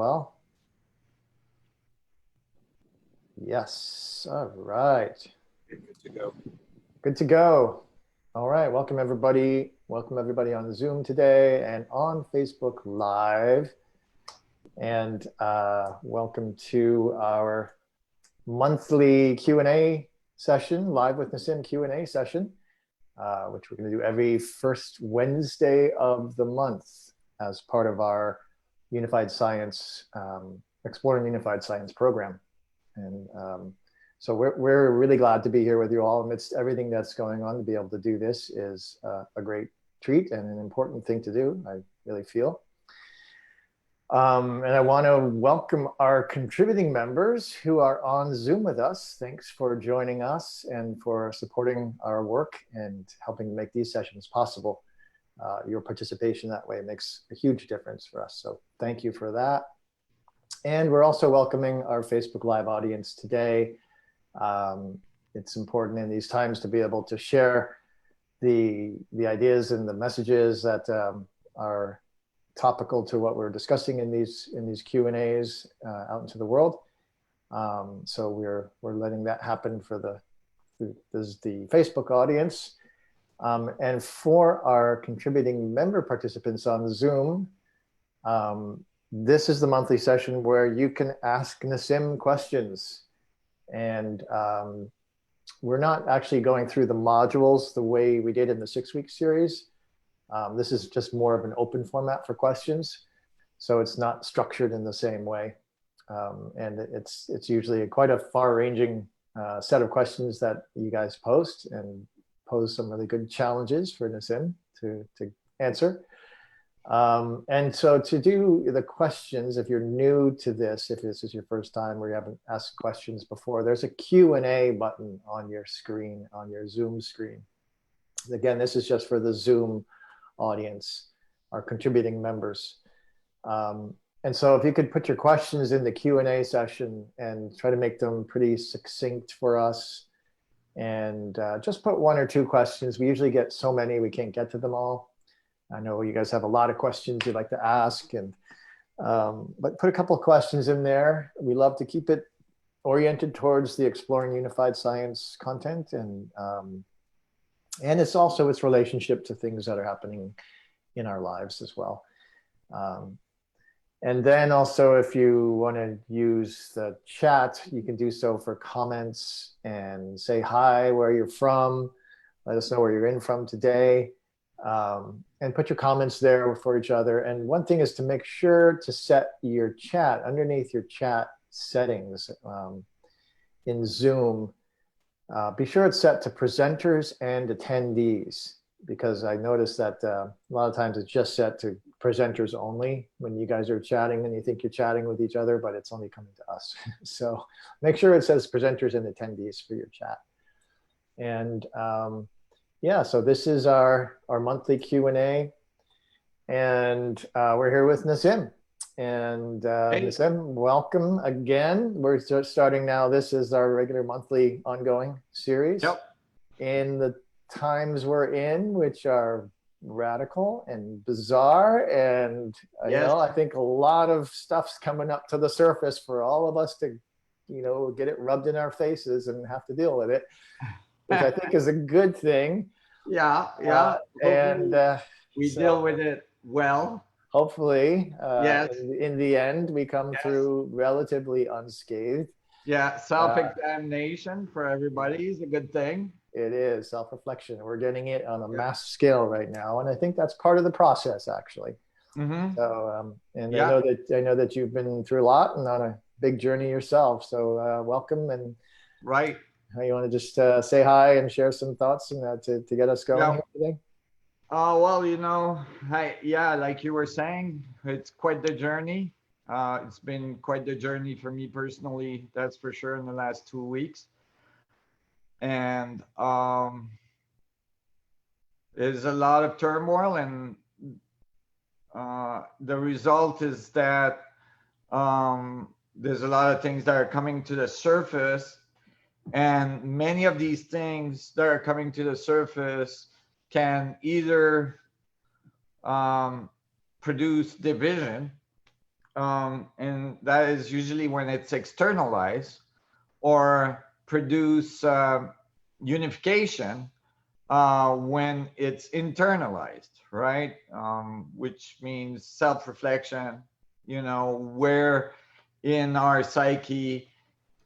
well? Yes. All right. Good to go. Good to go. All right. Welcome everybody. Welcome everybody on Zoom today and on Facebook Live. And welcome to our monthly Q&A session, Live with Nassim Q&A session, which we're going to do every first Wednesday of the month as part of our Unified Science, Exploring Unified Science program. And so we're really glad to be here with you all amidst everything that's going on. To be able to do this is a great treat and an important thing to do, I really feel. And I want to welcome our contributing members who are on Zoom with us. Thanks for joining us and for supporting our work and helping make these sessions possible. Your participation that way makes a huge difference for us. So thank you for that. And we're also welcoming our Facebook Live audience today. It's important in these times to be able to share the ideas and the messages that are topical to what we're discussing in these Q&As out into the world. So we're letting that happen for the Facebook audience. And for our contributing member participants on Zoom, this is the monthly session where you can ask Nassim questions. And we're not actually going through the modules the way we did in the 6-week series. This is just more of an open format for questions. So it's not structured in the same way. And it's usually quite a far-ranging set of questions that you guys post, and pose some really good challenges for Nassim to answer. And so to do the questions, if you're new to this, if this is your first time or you haven't asked questions before, there's a Q&A button on your screen, on your Zoom screen. Again, this is just for the Zoom audience, our contributing members. And so if you could put your questions in the Q&A session and try to make them pretty succinct for us, and just put 1 or 2 questions. We usually get so many, we can't get to them all. I know you guys have a lot of questions you'd like to ask, and but put a couple of questions in there. We love to keep it oriented towards the Exploring Unified Science content, and it's also its relationship to things that are happening in our lives as well. And then also, if you want to use the chat, you can do so for comments and say hi, where you're from. Let us know where you're in from today. And put your comments there for each other. And one thing is to make sure to set your chat underneath your chat settings in Zoom. Be sure it's set to presenters and attendees, because I noticed that a lot of times it's just set to presenters only when you guys are chatting and you think you're chatting with each other, but it's only coming to us. So make sure it says presenters and attendees for your chat. And yeah, so this is our monthly Q&A, and we're here with Nassim. And hey. Nassim, welcome again. We're starting now. This is our regular monthly ongoing series. Yep. In the times we're in, which are radical and bizarre, and yes. You know, I think a lot of stuff's coming up to the surface for all of us to, you know, get it rubbed in our faces and have to deal with it, which I think is a good thing. Yeah. And we deal with it well. Hopefully, yes. in the end, we come through relatively unscathed. Yeah, self-examination for everybody is a good thing. It is self-reflection. We're getting it on a mass scale right now, and I think that's part of the process, actually. Mm-hmm. So, and I know that you've been through a lot and on a big journey yourself. So, welcome. And right, you want to just say hi and share some thoughts and to get us going here today? Well, you know, like you were saying, it's quite the journey. It's been quite the journey for me personally, that's for sure, in the last 2 weeks. And there's a lot of turmoil, and the result is that there's a lot of things that are coming to the surface, and many of these things that are coming to the surface can either produce division and that is usually when it's externalized, or produce unification when it's internalized, right? Which means self-reflection, where in our psyche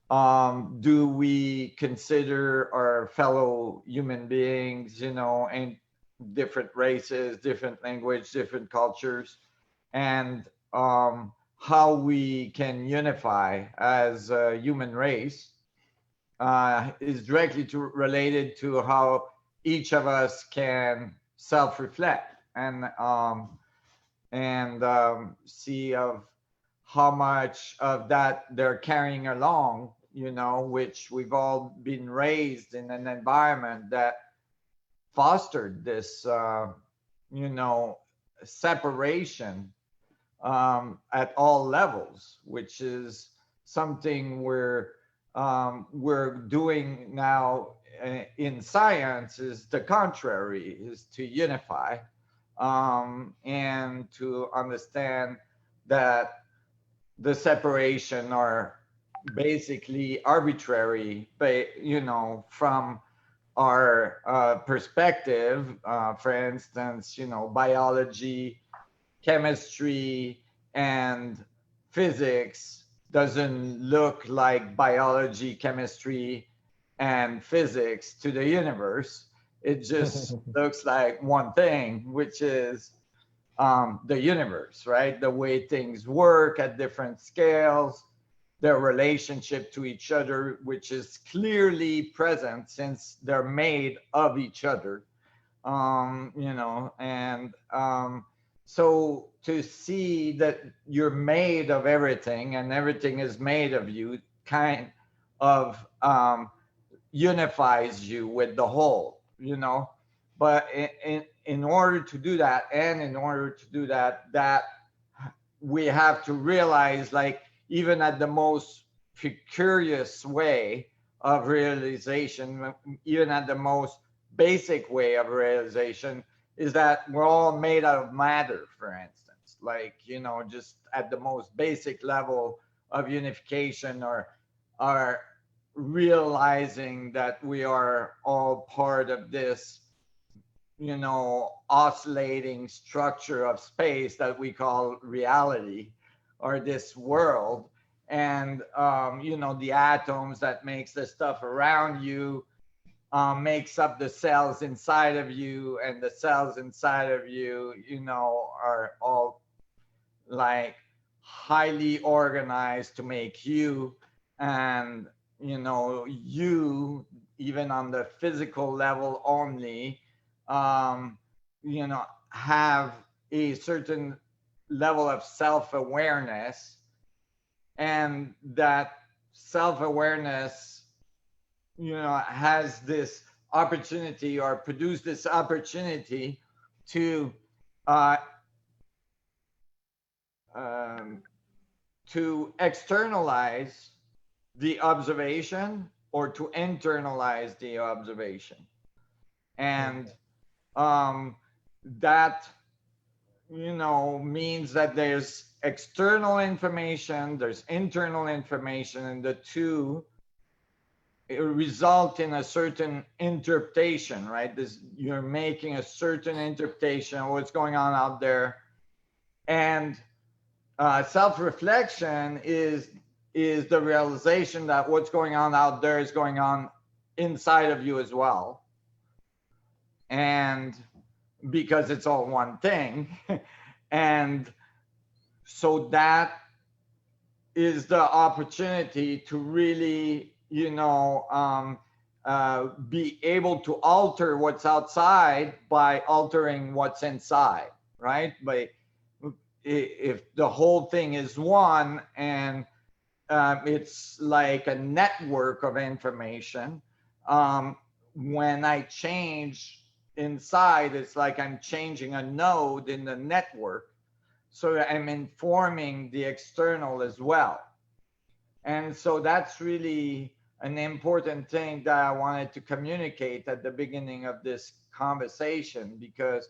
do we consider our fellow human beings, and different races, different language, different cultures, and how we can unify as a human race is directly related to how each of us can self-reflect and see of how much of that they're carrying along, which we've all been raised in an environment that fostered this, separation at all levels, which is something we're doing now in science. Is the contrary, is to unify and to understand that the separation are basically arbitrary, but from our perspective, for instance, biology, chemistry, and physics doesn't look like biology, chemistry, and physics to the universe. It just looks like one thing, which is the universe, right? The way things work at different scales, their relationship to each other, which is clearly present since they're made of each other. And so to see that you're made of everything and everything is made of you kind of unifies you with the whole, but in order to do that, that we have to realize, like, even at the most curious way of realization, even at the most basic way of realization, is that we're all made out of matter, for instance. Like, just at the most basic level of unification, or realizing that we are all part of this, oscillating structure of space that we call reality, or this world. And the atoms that makes the stuff around you makes up the cells inside of you, and the cells inside of you, are all like highly organized to make you. And you, even on the physical level only, have a certain level of self-awareness, and that self-awareness has this opportunity, or produce this opportunity to externalize the observation, or to internalize the observation. And that means that there's external information, there's internal information, and the two result in a certain interpretation, right? You're making a certain interpretation of what's going on out there. And self-reflection is the realization that what's going on out there is going on inside of you as well. And because it's all one thing. And so that is the opportunity to really, be able to alter what's outside by altering what's inside, right? But if the whole thing is one, and it's like a network of information, when I change inside, it's like I'm changing a node in the network. So I'm informing the external as well. And so that's really an important thing that I wanted to communicate at the beginning of this conversation, because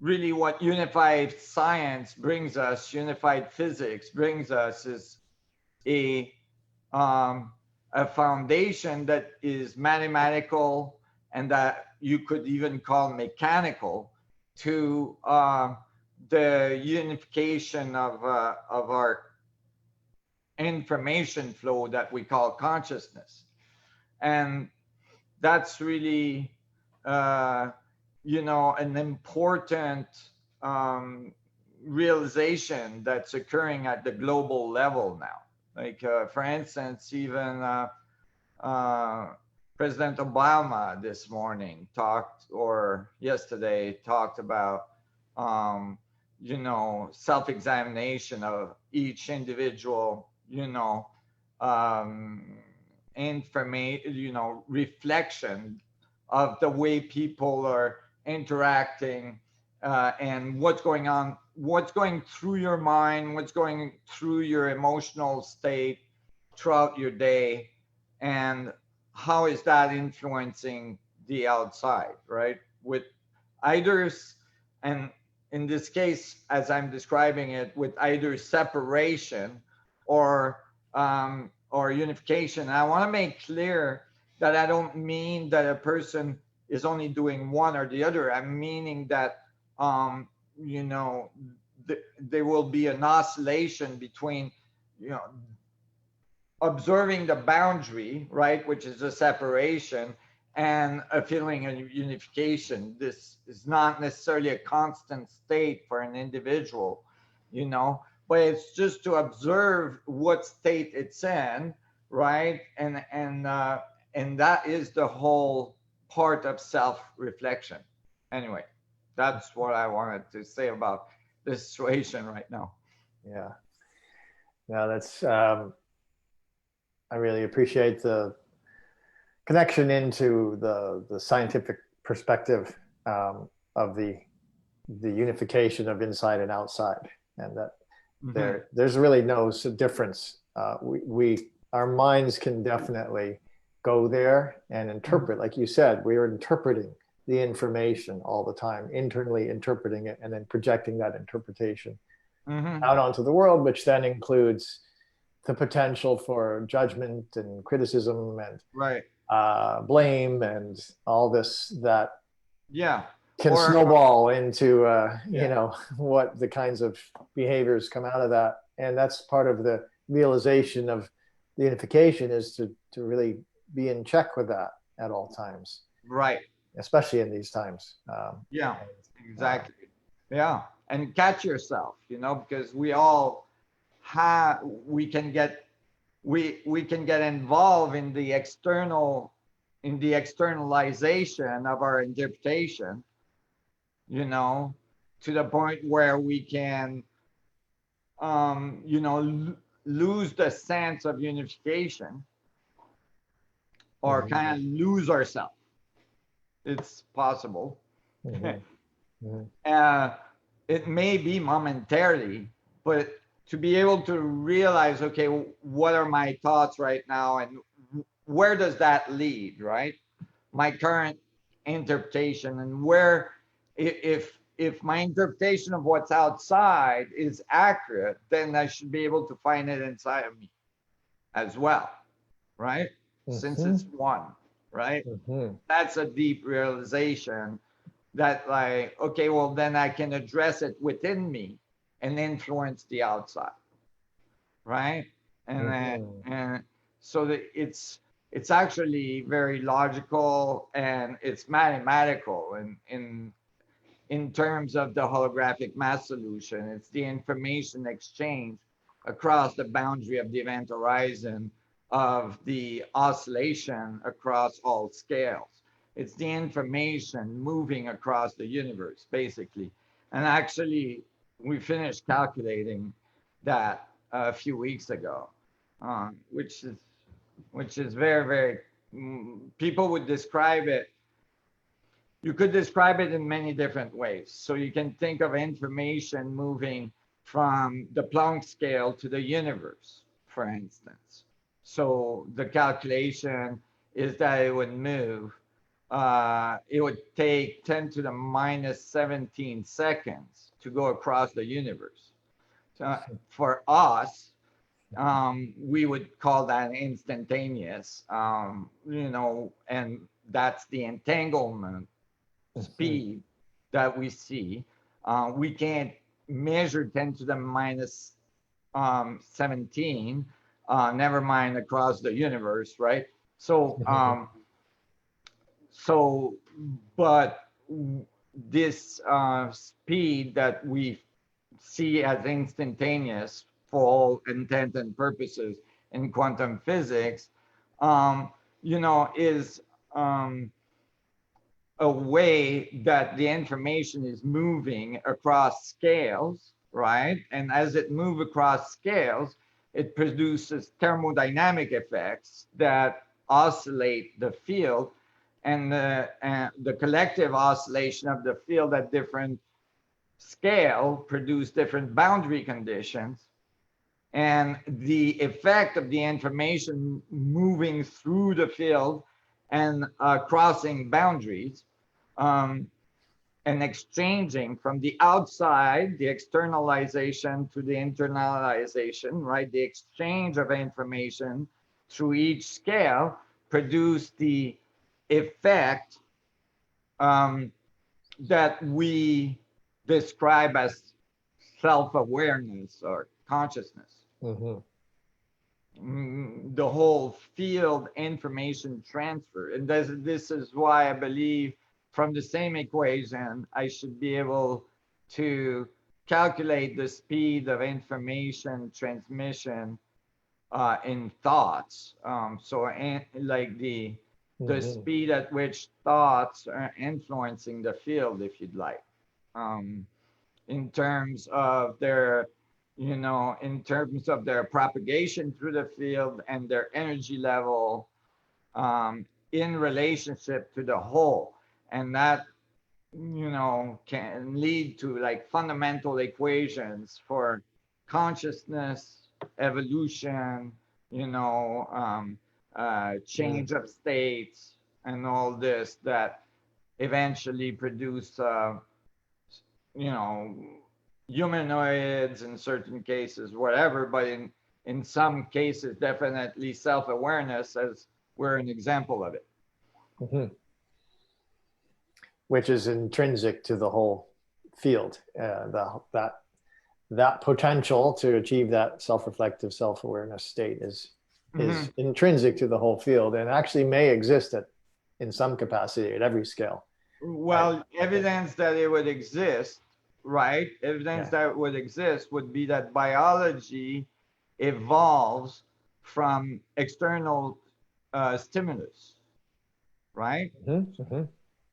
really what unified science brings us, unified physics brings us, is a um, a foundation that is mathematical and that you could even call mechanical to the unification of our information flow that we call consciousness. And that's really, uh, an important um, realization that's occurring at the global level now. Like, for instance, even uh, President Obama this morning talked, or yesterday talked about, self-examination of each individual, um, information, reflection of the way people are interacting, and what's going on, what's going through your mind, what's going through your emotional state throughout your day, and how is that influencing the outside, right? With either, and in this case, as I'm describing it, with either separation or unification. I want to make clear that I don't mean that a person is only doing one or the other. I'm meaning that um, you know there will be an oscillation between you know observing the boundary, right, which is a separation, and a feeling of unification. This is not necessarily a constant state for an individual, but it's just to observe what state it's in, right? And that is the whole part of self-reflection. Anyway, that's what I wanted to say about this situation right now. Yeah. Yeah, that's I really appreciate the connection into the scientific perspective of the unification of inside and outside, and that there's really no difference. Our minds can definitely go there and interpret, like you said, we are interpreting the information all the time, internally interpreting it, and then projecting that interpretation out onto the world, which then includes the potential for judgment and criticism and Right. Blame and all this that Yeah. can snowball into what the kinds of behaviors come out of that. And that's part of the realization of the unification, is to really be in check with that at all times. Right. Especially in these times. Yeah, exactly. Yeah. And catch yourself, because we all we can get involved in the externalization of our interpretation, to the point where we can lose the sense of unification, or kind of lose ourselves. It's possible. It may be momentarily, but to be able to realize, okay, what are my thoughts right now, and where does that lead, right? My current interpretation, and where, if my interpretation of what's outside is accurate, then I should be able to find it inside of me as well, right? Since it's one, right? That's a deep realization that, like, okay, well, then I can address it within me and influence the outside, right? And so that it's actually very logical, and it's mathematical in terms of the holographic mass solution. It's the information exchange across the boundary of the event horizon of the oscillation across all scales. It's the information moving across the universe, basically. And actually, we finished calculating that a few weeks ago, which is very, very, people would describe it. You could describe it in many different ways. So you can think of information moving from the Planck scale to the universe, for instance. So the calculation is that it would move it would take 10 to the minus 17 seconds to go across the universe. So for us, we would call that instantaneous, you know, and that's the entanglement speed that we see. We can't measure 10 to the minus 17, never mind across the universe, right? So, but this speed that we see as instantaneous for all intent and purposes in quantum physics, you know, is a way that the information is moving across scales, right? And as it moves across scales, it produces thermodynamic effects that oscillate the field, and the collective oscillation of the field at different scale produce different boundary conditions. And the effect of the information moving through the field and crossing boundaries, and exchanging from the outside, the externalization to the internalization, right? The exchange of information through each scale produce the effect that we describe as self-awareness or consciousness. The whole field information transfer. And this is why I believe from the same equation, I should be able to calculate the speed of information transmission in thoughts. Like the speed at which thoughts are influencing the field, if you'd like, in terms of their, you know, in terms of their propagation through the field and their energy level in relationship to the whole. And that, you know, can lead to like fundamental equations for consciousness, evolution, you know, change of states, and all this that eventually produce, you know, humanoids in certain cases, whatever, but in some cases, definitely self-awareness, as we're an example of it. Which is intrinsic to the whole field. That potential to achieve that self-reflective, self-awareness state is intrinsic to the whole field, and actually may exist in some capacity at every scale. Well, evidence that it would exist, right? Evidence that would exist would be that biology evolves from external stimulus, right?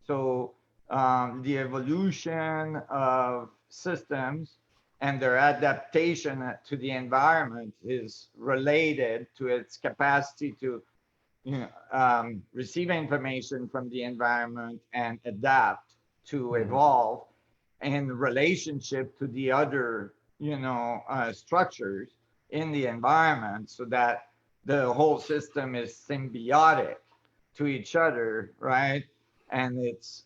So the evolution of systems and their adaptation to the environment is related to its capacity to, you know, receive information from the environment and adapt to evolve in relationship to the other, you know, structures in the environment, so that the whole system is symbiotic to each other, right? And it's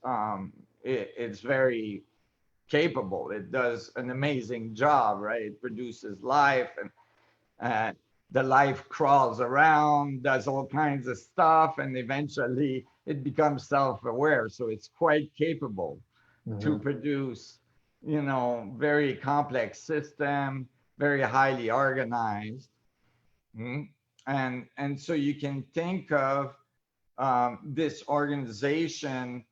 very capable. It does an amazing job, right? It produces life, and the life crawls around, does all kinds of stuff, and eventually it becomes self-aware. So it's quite capable to produce, you know, very complex system, very highly organized. And so you can think of this organization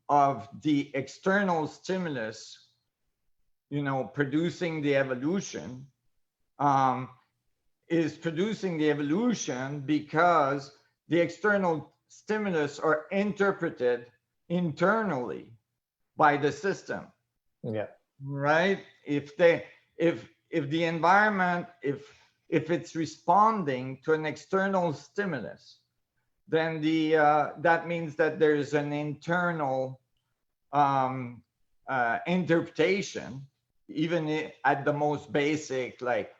of the external stimulus, you know, producing the evolution, is producing the evolution because the external stimulus are interpreted internally by the system. Right? If the environment, if it's responding to an external stimulus, then that means that there's an internal interpretation, even at the most basic, like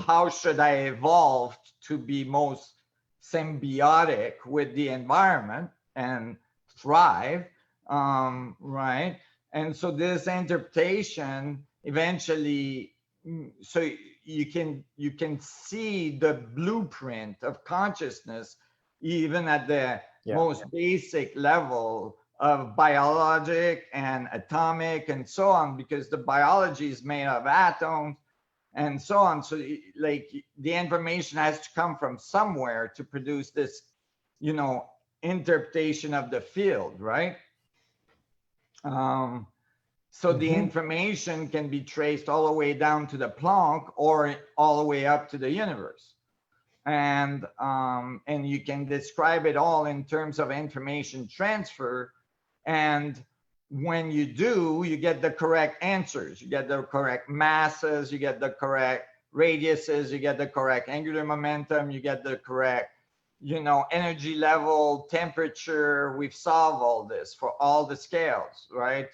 how should I evolve to be most symbiotic with the environment? and thrive, right? And so this interpretation eventually, so you can see the blueprint of consciousness even at the most basic level of biologic and atomic and so on, because the biology is made of atoms and so on. So like the information has to come from somewhere to produce this, interpretation of the field, right? So the information can be traced all the way down to the Planck or all the way up to the universe. And you can describe it all in terms of information transfer. And when you do, you get the correct answers. You get the correct masses, you get the correct radiuses, you get the correct angular momentum, you get the correct, energy level, temperature. We've solved all this for all the scales, right?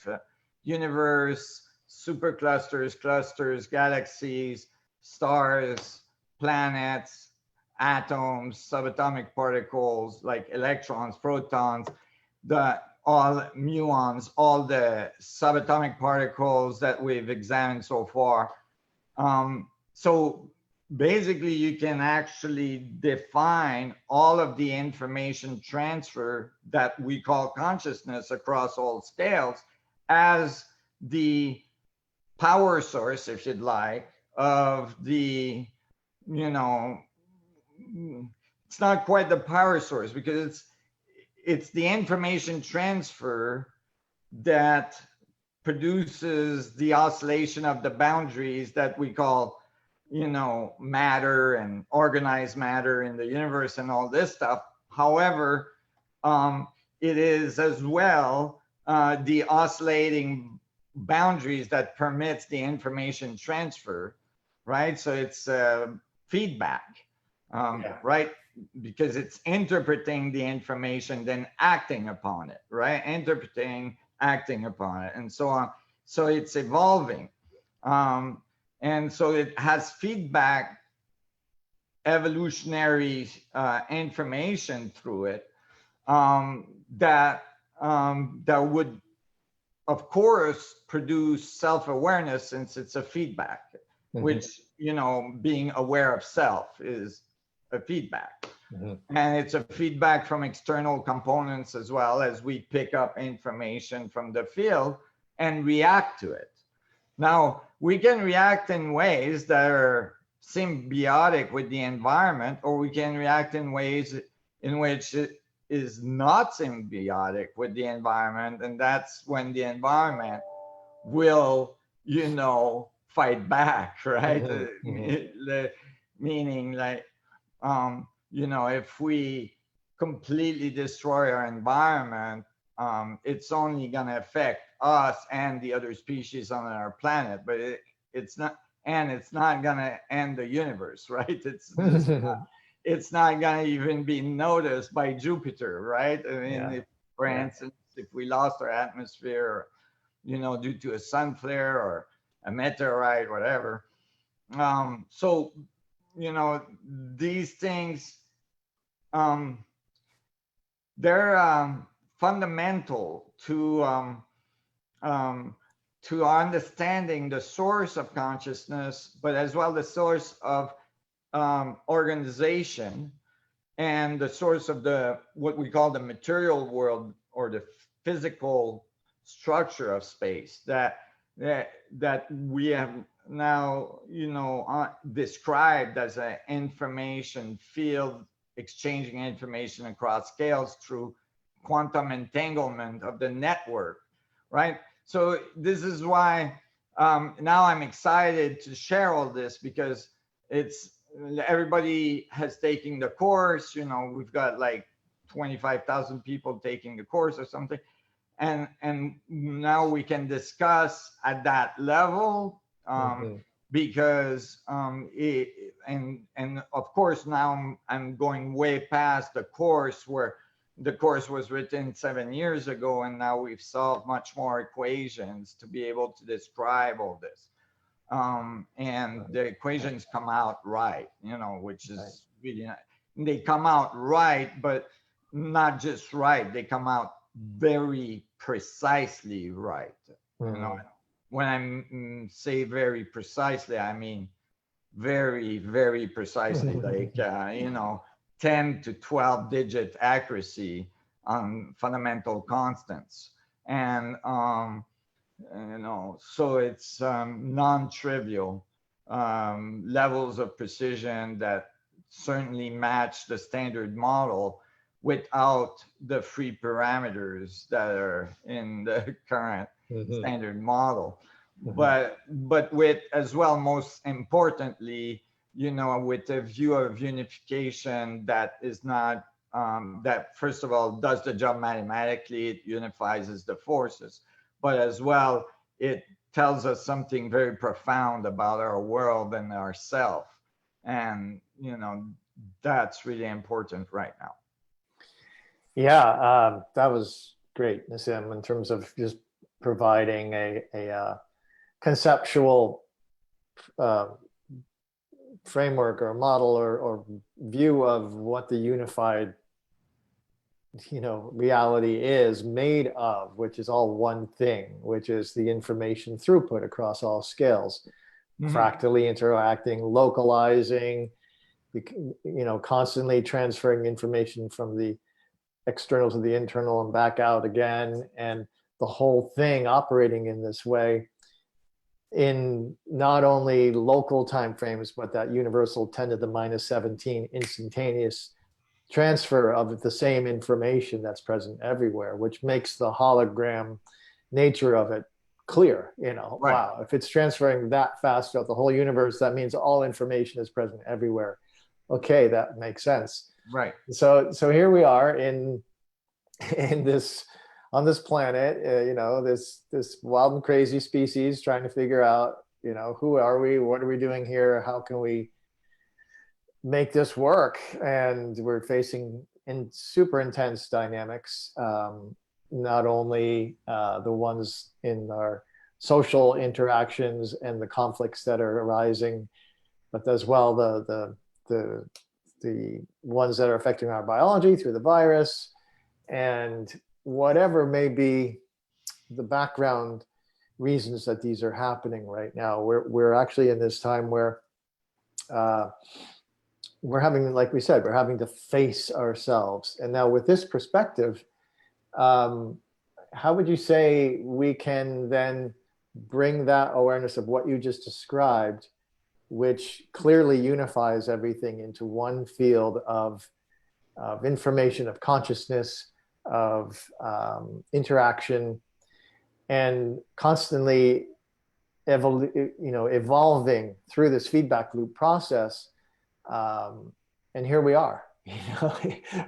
Universe, superclusters, clusters, galaxies, stars, planets, atoms, subatomic particles like electrons, protons, all muons, all the subatomic particles that we've examined so far. So basically you can actually define all of the information transfer that we call consciousness across all scales as the power source, if you'd like, of the, it's not quite the power source, because it's the information transfer that produces the oscillation of the boundaries that we call, matter and organized matter in the universe and all this stuff. However, it is as well the oscillating boundaries that permits the information transfer, right? So it's feedback, right? Because it's interpreting the information, then acting upon it, right? Interpreting, acting upon it, and so on. So it's evolving. And so it has feedback, evolutionary information through it that would, of course, produce self-awareness, since it's a feedback, which, being aware of self is a feedback. And it's a feedback from external components as well, as we pick up information from the field and react to it. Now, we can react in ways that are symbiotic with the environment, or we can react in ways in which it is not symbiotic with the environment. And that's when the environment will, fight back, right? Meaning like, if we completely destroy our environment, it's only going to affect us and the other species on our planet, but it's not going to end the universe, right? It's not going to even be noticed by Jupiter, right? I mean, for instance, if we lost our atmosphere, due to a sun flare or a meteorite, whatever. So, these things, they're fundamental to understanding the source of consciousness, but as well the source of organization and the source of what we call the material world, or the physical structure of space that we have now, described as an information field, exchanging information across scales through quantum entanglement of the network, right? So this is why now I'm excited to share all this, because everybody has taken the course. We've got like 25,000 people taking the course or something, and now we can discuss at that level, because and of course now I'm going way past the course, where the course was written 7 years ago, and now we've solved much more equations to be able to describe all this. And the equations come out right, which is really nice. They come out right, but not just right, they come out very precisely right. You know, when I say very precisely, I mean very, very precisely, like, 10 to 12 digit accuracy on fundamental constants. And, so it's non-trivial levels of precision that certainly match the standard model without the free parameters that are in the current standard model. But with, as well, most importantly, with a view of unification that is not that, first of all, does the job mathematically, it unifies the forces, but as well it tells us something very profound about our world and ourself. And that's really important right now. Yeah, that was great, Nassim, in terms of just providing a conceptual framework or model or view of what the unified reality is made of, which is all one thing, which is the information throughput across all scales, fractally interacting, localizing, constantly transferring information from the external to the internal and back out again, and the whole thing operating in this way in not only local time frames, but that universal 10 to the minus 17 instantaneous transfer of the same information that's present everywhere, which makes the hologram nature of it clear. Right. Wow, if it's transferring that fast throughout the whole universe, that means all information is present everywhere. Okay, that makes sense. Right. So here we are in this, on this planet, this wild and crazy species trying to figure out, who are we? What are we doing here? How can we make this work? And we're facing in super intense dynamics, not only the ones in our social interactions and the conflicts that are arising, but as well the ones that are affecting our biology through the virus, and whatever may be the background reasons that these are happening right now. We're actually in this time where we're having, like we said, we're having to face ourselves. And now with this perspective, how would you say we can then bring that awareness of what you just described, which clearly unifies everything into one field of information, of consciousness, of interaction, and constantly evolving through this feedback loop process. And here we are,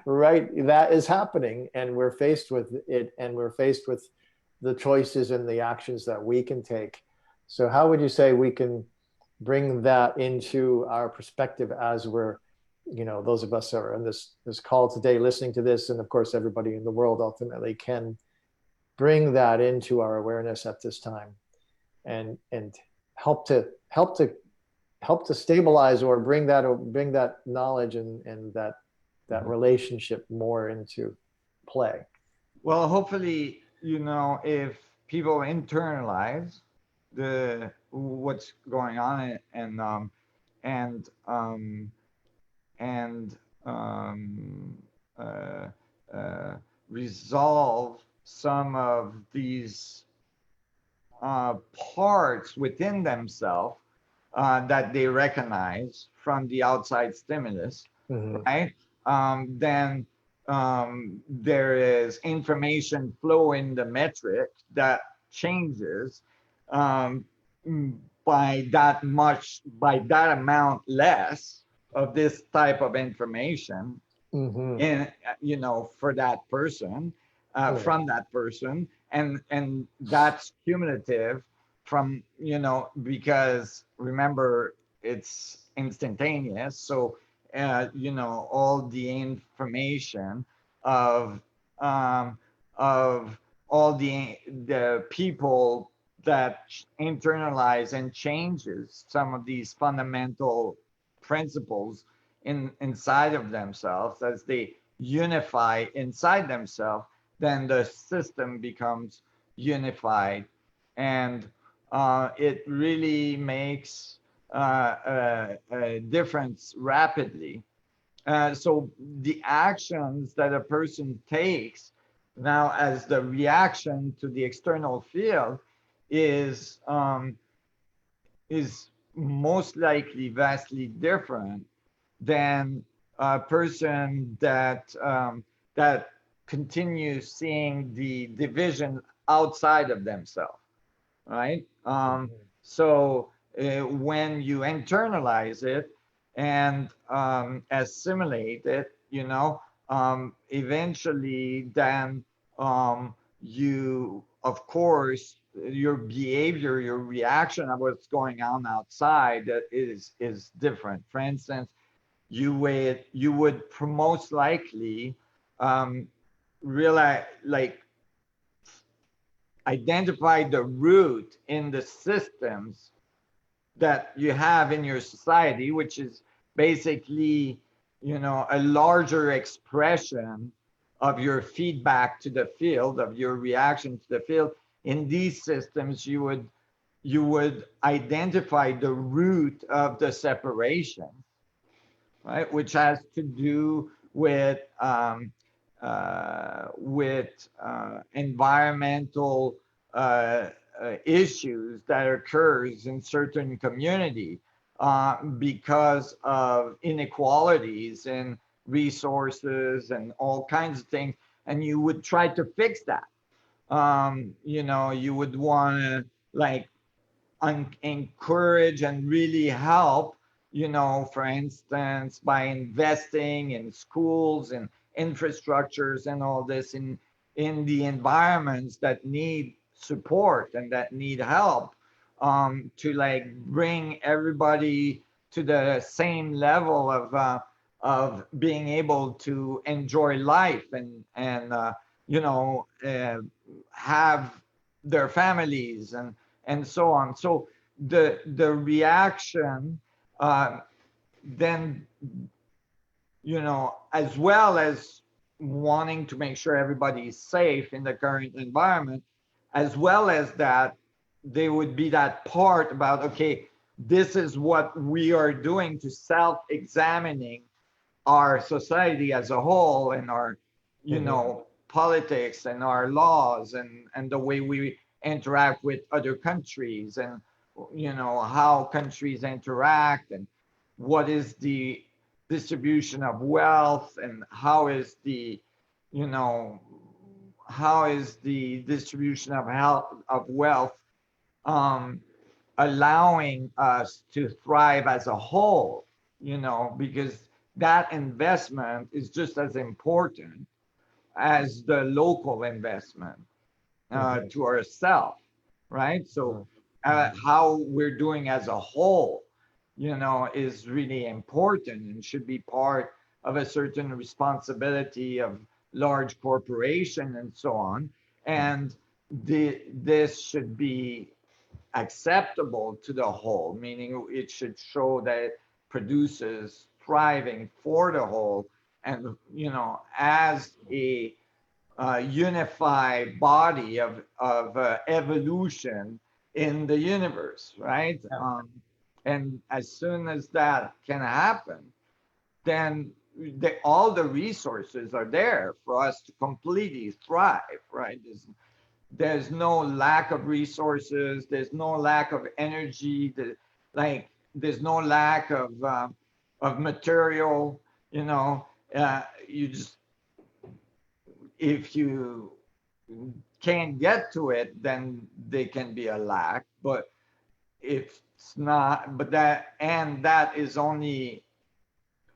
right? That is happening, and we're faced with it, and we're faced with the choices and the actions that we can take. So how would you say we can bring that into our perspective as we're, those of us that are on this call today listening to this, and of course everybody in the world ultimately can bring that into our awareness at this time, and help to stabilize or bring that knowledge and that relationship more into play? Well, hopefully, if people internalize what's going on and resolve some of these parts within themselves that they recognize from the outside stimulus, right? Then there is information flow in the metric that changes by that amount less of this type of information in for that person, from that person, and that's cumulative from because remember it's instantaneous, so all the information of all the people that internalize and changes some of these fundamental principles inside of themselves as they unify inside themselves, then the system becomes unified, and it really makes a difference rapidly. So the actions that a person takes now as the reaction to the external field is is most likely vastly different than a person that continues seeing the division outside of themselves, right? So when you internalize it and assimilate it, eventually then you, of course, your behavior, your reaction of what's going on outside is different. For instance, you would most likely realize, like, identify the root in the systems that you have in your society, which is basically, a larger expression of your feedback to the field, of your reaction to the field. In these systems, you would identify the root of the separation, right? Which has to do with environmental issues that occurs in certain community because of inequalities in resources and all kinds of things, and you would try to fix that. You would want to, like, encourage and really help, for instance, by investing in schools and infrastructures and all this in the environments that need support and that need help, to, like, bring everybody to the same level of being able to enjoy life and have their families and so on. So the reaction, then, as well as wanting to make sure everybody is safe in the current environment, as well as that, there would be that part about, okay, this is what we are doing to self-examining our society as a whole and our, politics and our laws and the way we interact with other countries, and how countries interact, and what is the distribution of wealth, and how is the distribution of wealth allowing us to thrive as a whole, because that investment is just as important as the local investment to ourselves, right? So how we're doing as a whole, is really important and should be part of a certain responsibility of large corporation and so on. And this should be acceptable to the whole, meaning it should show that it produces thriving for the whole, and as a unified body of evolution in the universe, right? And as soon as that can happen, then all the resources are there for us to completely thrive, right? There's no lack of resources. There's no lack of energy. There's no lack of material. You just, if you can't get to it, then there can be a lack. But if it's not, that is only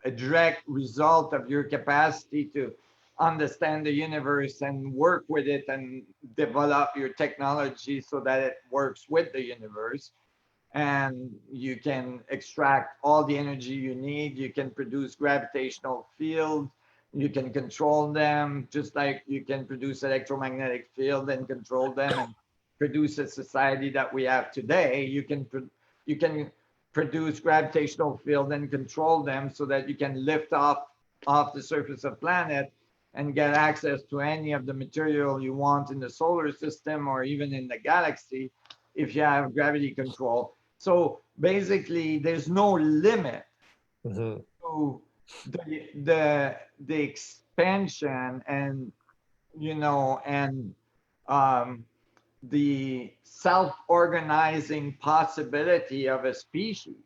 a direct result of your capacity to understand the universe and work with it and develop your technology so that it works with the universe, and you can extract all the energy you need. You can produce gravitational fields, you can control them, just like you can produce electromagnetic field and control them and produce a society that we have today. You can produce gravitational field and control them so that you can lift off the surface of planet and get access to any of the material you want in the solar system or even in the galaxy if you have gravity control. So basically, there's no limit to the expansion and and the self-organizing possibility of a species,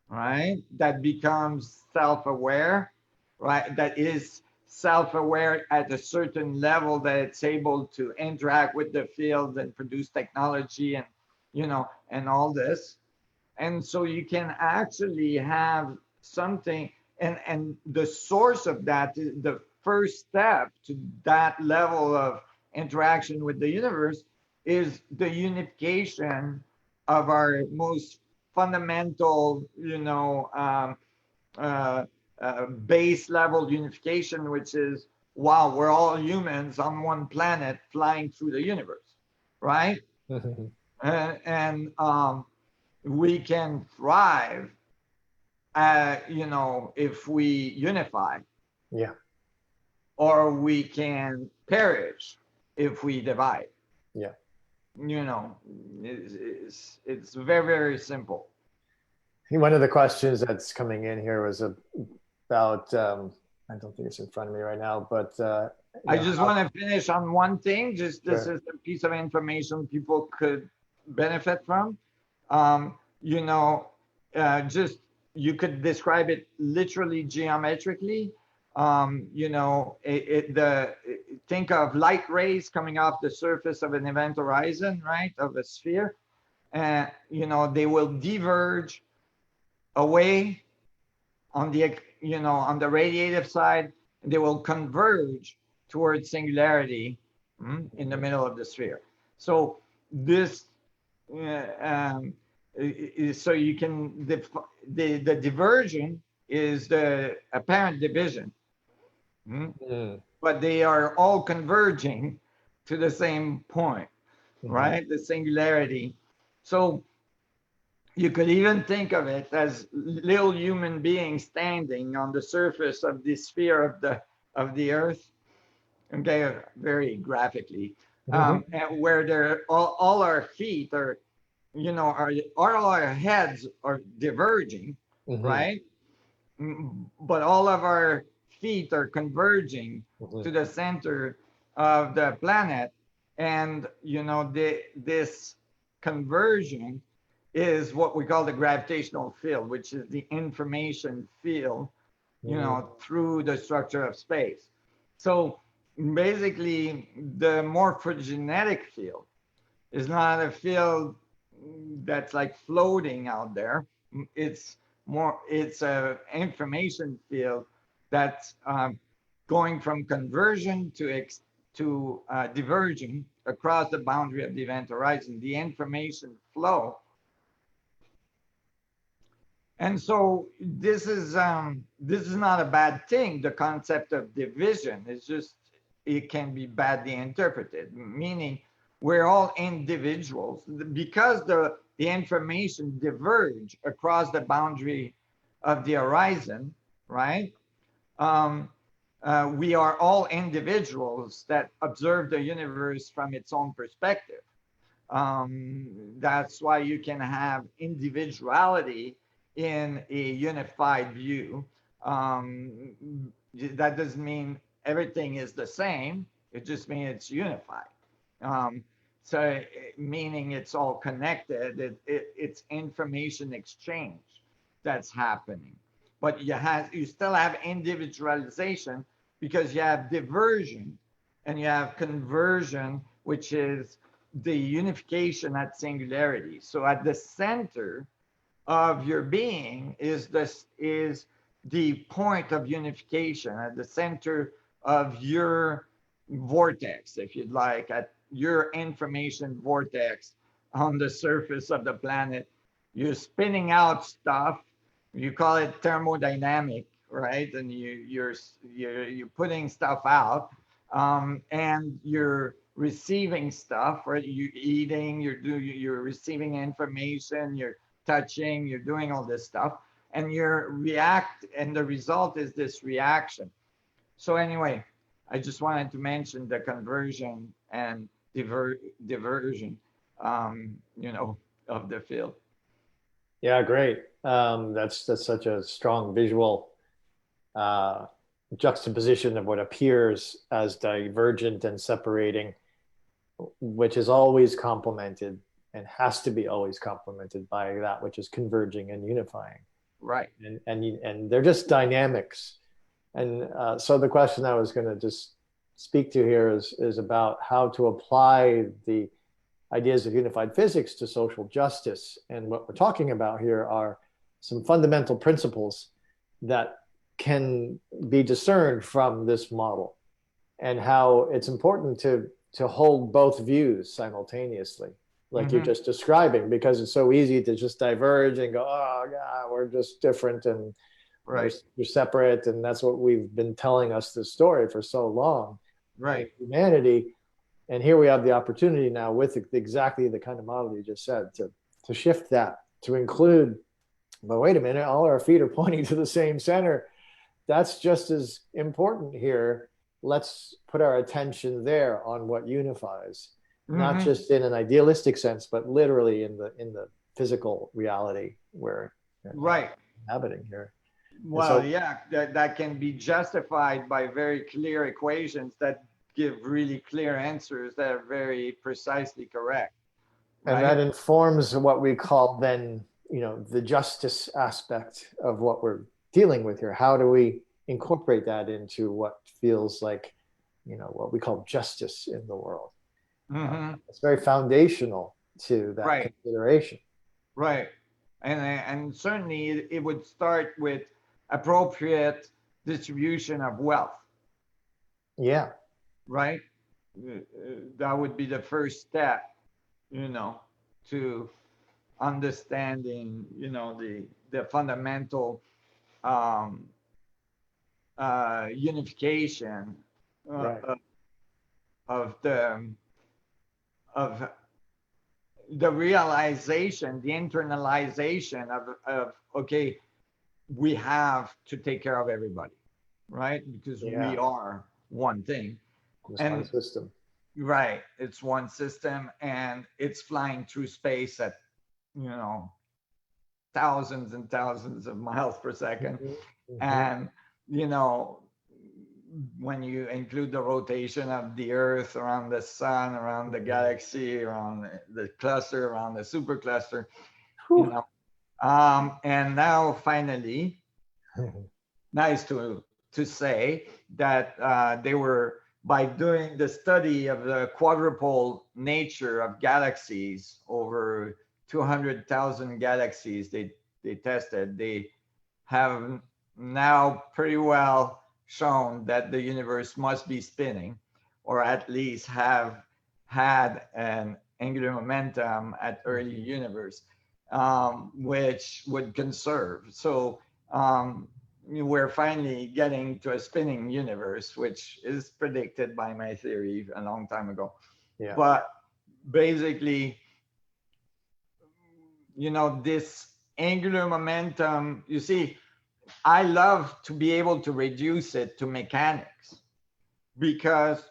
right? That becomes self-aware, right? That is self-aware at a certain level that it's able to interact with the field and produce technology and and all this. And so you can actually have something, and the source of that is the first step to that level of interaction with the universe is the unification of our most fundamental base level unification, which is, wow, we're all humans on one planet flying through the universe, right? And we can thrive, if we unify. Yeah. Or we can perish if we divide. Yeah. It's very, very simple. One of the questions that's coming in here was about, I don't think it's in front of me right now, but I just want to finish on one thing. Just this Sure. is a piece of information people could benefit from. Just you could describe it literally geometrically. Think of light rays coming off the surface of an event horizon, right, of a sphere, and they will diverge away on the on the radiative side, and they will converge towards singularity in the middle of the sphere. So this so you can the diversion is the apparent division, but they are all converging to the same point, right? The singularity. So you could even think of it as little human beings standing on the surface of the sphere of the Earth. Okay, very graphically, and where they're all our feet are, all our heads are diverging, right? But all of our feet are converging to the center of the planet, and this conversion is what we call the gravitational field, which is the information field, through the structure of space. So basically, the morphogenetic field is not a field that's like floating out there. It's a information field that's going from conversion to diverging across the boundary of the event horizon, the information flow. And so this is not a bad thing. The concept of division is just, it can be badly interpreted, meaning we're all individuals because the information diverge across the boundary of the horizon, right? We are all individuals that observe the universe from its own perspective. That's why you can have individuality in a unified view. That doesn't mean everything is the same. It just means it's unified. So meaning it's all connected. It's information exchange that's happening. But you still have individualization because you have diversion and you have conversion, which is the unification at singularity. So at the center of your being is the point of unification, at the center of your vortex, if you'd like, at your information vortex on the surface of the planet. You're spinning out stuff. You call it thermodynamic, right? And you're putting stuff out, and you're receiving stuff, right? You're eating, you're receiving information, you're touching, you're doing all this stuff, and and the result is this reaction. So anyway, I just wanted to mention the conversion and diversion, of the field. Yeah, great. That's such a strong visual uh, juxtaposition of what appears as divergent and separating, which is always complemented and has to be always complemented by that which is converging and unifying. Right. And they're just dynamics. And so the question I was going to just speak to here is about how to apply the ideas of unified physics to social justice. And what we're talking about here are some fundamental principles that can be discerned from this model, and how it's important to hold both views simultaneously, like you're just describing, because it's so easy to just diverge and go, oh God, we're just different and Right. we're separate. And that's what we've been telling us this story for so long, Right. humanity. And here we have the opportunity now with exactly the kind of model you just said to shift that, to include, but wait a minute, all our feet are pointing to the same center. That's just as important here. Let's put our attention there on what unifies, not just in an idealistic sense, but literally in the physical reality where Right. inhabiting here. Well, So, yeah, that can be justified by very clear equations that give really clear answers that are very precisely correct. and Right. that informs what we call then, the justice aspect of what we're dealing with here. How do we incorporate that into what feels like, what we call justice in the world? It's very foundational to that Right. consideration. Right. And certainly it would start with appropriate distribution of wealth. Yeah. Right. That would be the first step, to understanding, the fundamental um, unification Right. of of the realization, the internalization of okay, we have to take care of everybody, right? Because we Yeah. are one thing. Just one And system. right, it's one system and it's flying through space at, thousands and thousands of miles per second. And, when you include the rotation of the Earth around the sun, around the galaxy, around the cluster, around the supercluster, and now finally, nice to say that they were, by doing the study of the quadrupole nature of galaxies, over 200,000 galaxies they tested, they have now pretty well shown that the universe must be spinning, or at least have had an angular momentum at early universe, which would conserve. So we're finally getting to a spinning universe, which is predicted by my theory a long time ago. Yeah. But basically, this angular momentum, you see, I love to be able to reduce it to mechanics, because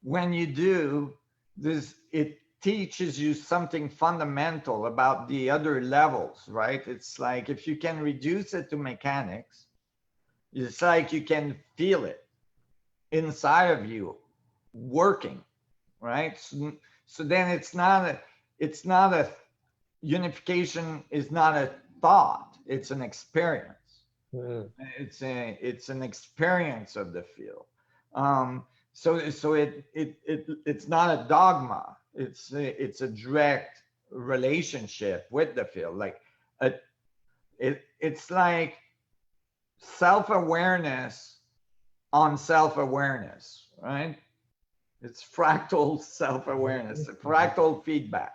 when you do this, it teaches you something fundamental about the other levels, right? It's like if you can reduce it to mechanics, it's like you can feel it inside of you working, right? So then it's not a unification is not a thought, it's an experience. It's an experience of the field. So it's not a dogma. It's a direct relationship with the field. Like it's like self-awareness on self-awareness, right? It's fractal self-awareness, fractal feedback,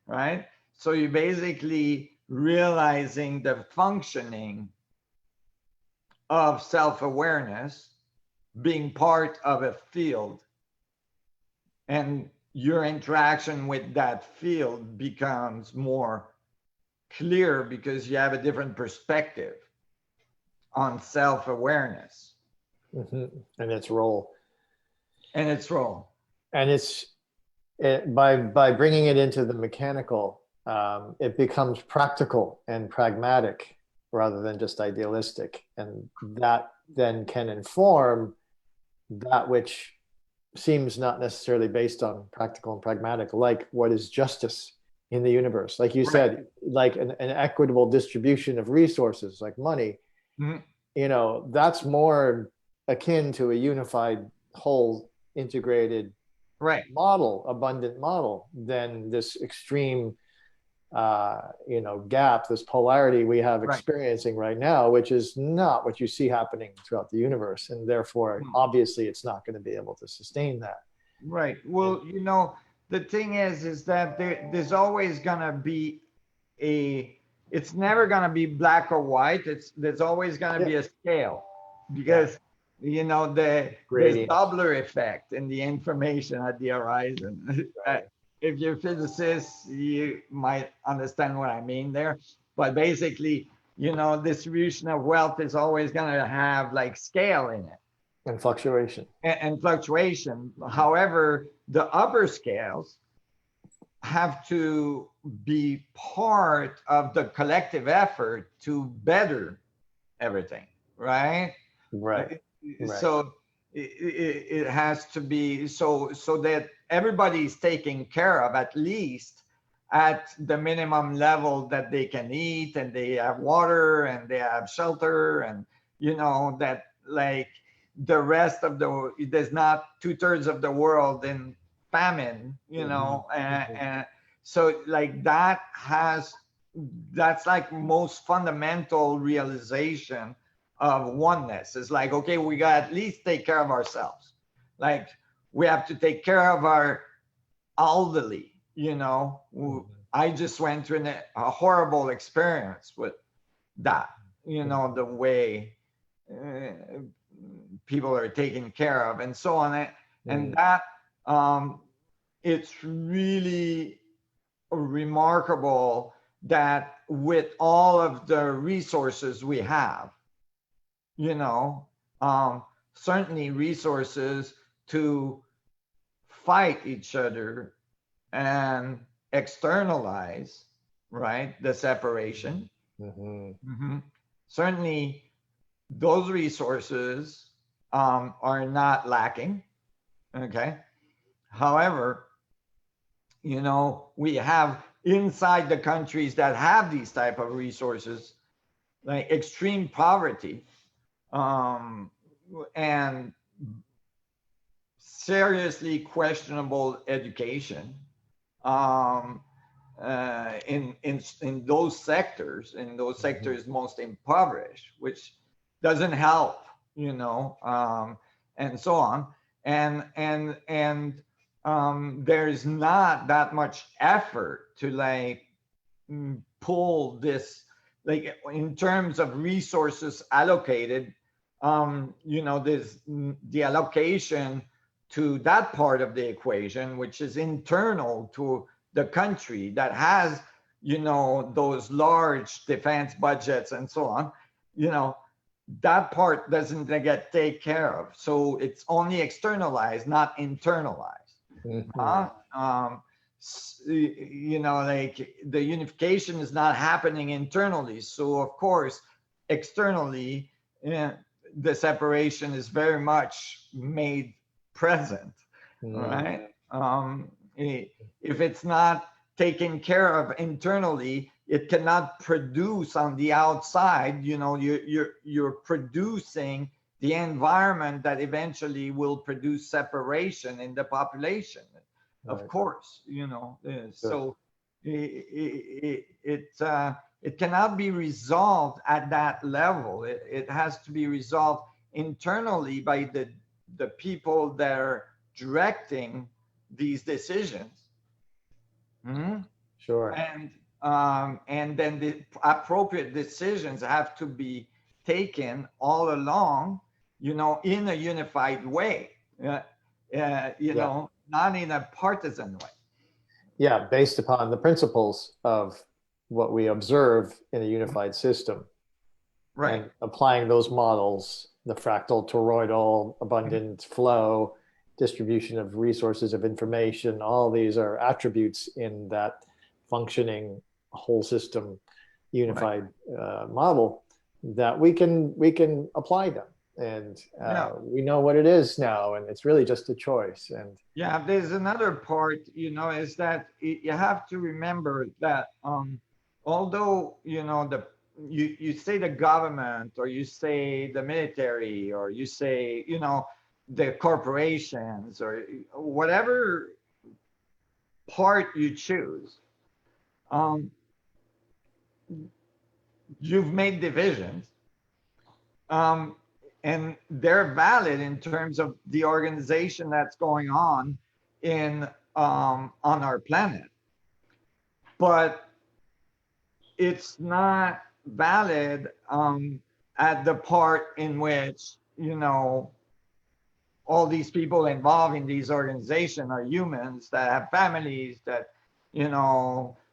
right? So you're basically realizing the functioning of self-awareness being part of a field, and your interaction with that field becomes more clear because you have a different perspective on self-awareness. And its role. and its role. And by bringing it into the mechanical, it becomes practical and pragmatic rather than just idealistic, and that then can inform that which seems not necessarily based on practical and pragmatic, like what is justice in the universe, like you said, like an equitable distribution of resources like money. That's more akin to a unified whole integrated model, abundant model, than this extreme gap, this polarity we have experiencing right now, which is not what you see happening throughout the universe. And therefore, obviously, it's not going to be able to sustain that. Right. Well, the thing is that there's always going to be it's never going to be black or white. There's always going to be a scale, because there's Doppler effect in the information at the horizon. If you're a physicist, you might understand what I mean there. But basically, distribution of wealth is always going to have like scale in it. And fluctuation. And fluctuation. However, the upper scales have to be part of the collective effort to better everything, right? Right. So it has to be so that everybody's taken care of, at least at the minimum level that they can eat, and they have water and they have shelter, and that like the rest of there's not 2/3 of the world in famine, and so like that's like most fundamental realization of oneness. It's like, okay, we got to at least take care of ourselves. Like we have to take care of our elderly, I just went through a horrible experience with that, the way people are taken care of and so on. And that it's really remarkable that with all of the resources we have, certainly resources to fight each other and externalize, right, the separation. Certainly those resources are not lacking. Okay. However, we have inside the countries that have these type of resources, like extreme poverty, and seriously questionable education in those sectors, most impoverished, which doesn't help, and so on. And there's not that much effort to like pull this, like in terms of resources allocated, there's the allocation to that part of the equation, which is internal to the country that has, those large defense budgets and so on, that part doesn't get taken care of. So it's only externalized, not internalized. Like the unification is not happening internally. So of course, externally, the separation is very much made present, right? If it's not taken care of internally, it cannot produce on the outside. You're producing the environment that eventually will produce separation in the population, of course. So it cannot be resolved at that level. It has to be resolved internally by the people that are directing these decisions. Sure. And then the appropriate decisions have to be taken all along, in a unified way, not in a partisan way. Yeah, based upon the principles of what we observe in a unified system. Right. And applying those models the fractal, toroidal, abundant flow, distribution of resources of information. All these are attributes in that functioning whole system Right. unified model that we can apply them. And Yeah. we know what it is now, and it's really just a choice. And Yeah, there's another part, is that you have to remember that although, you say the government, or you say the military, or you say, the corporations, or whatever part you choose, um, you've made divisions, um, and they're valid in terms of the organization that's going on in on our planet, but it's not valid at the part in which all these people involved in these organizations are humans that have families that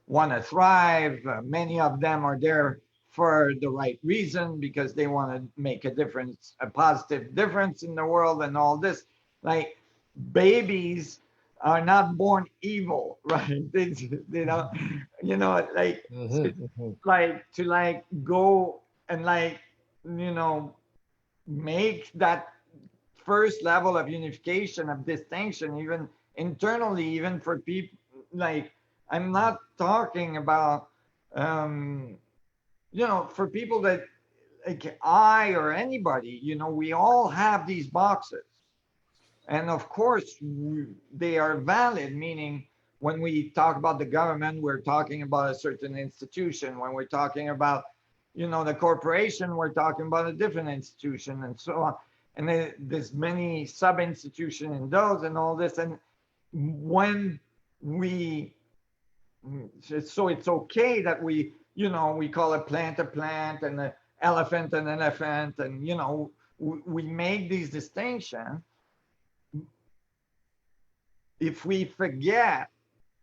want to thrive. Many of them are there for the right reason, because they want to make a difference, a positive difference in the world, and all this. Like, babies are not born evil, right? They don't, like, so mhm, it's mhm. like to like go and like you know make that first level of unification, of distinction, even internally, even for people. Like, I'm not talking about um for people that, like, I or anybody, we all have these boxes, and of course they are valid, meaning when we talk about the government, we're talking about a certain institution. When we're talking about the corporation, we're talking about a different institution, and so on. And there's many sub institutions in those, and all this. And when we so it's okay that we call a plant, and an elephant, and we make these distinctions. If we forget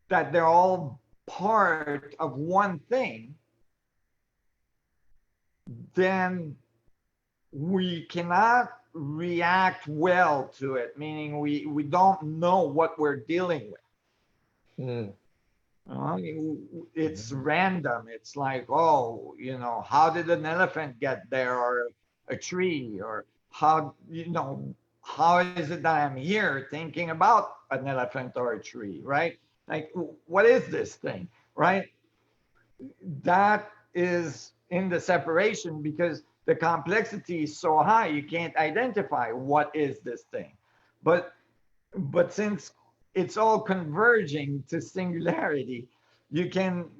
that they're all part of one thing, then we cannot react well to it, meaning we don't know what we're dealing with. Mm. It's random. It's like, oh, how did an elephant get there, or a tree, or how is it that I'm here thinking about an elephant or a tree, right? Like, what is this thing, right? That is in the separation, because the complexity is so high, you can't identify what is this thing. But since it's all converging to singularity, you can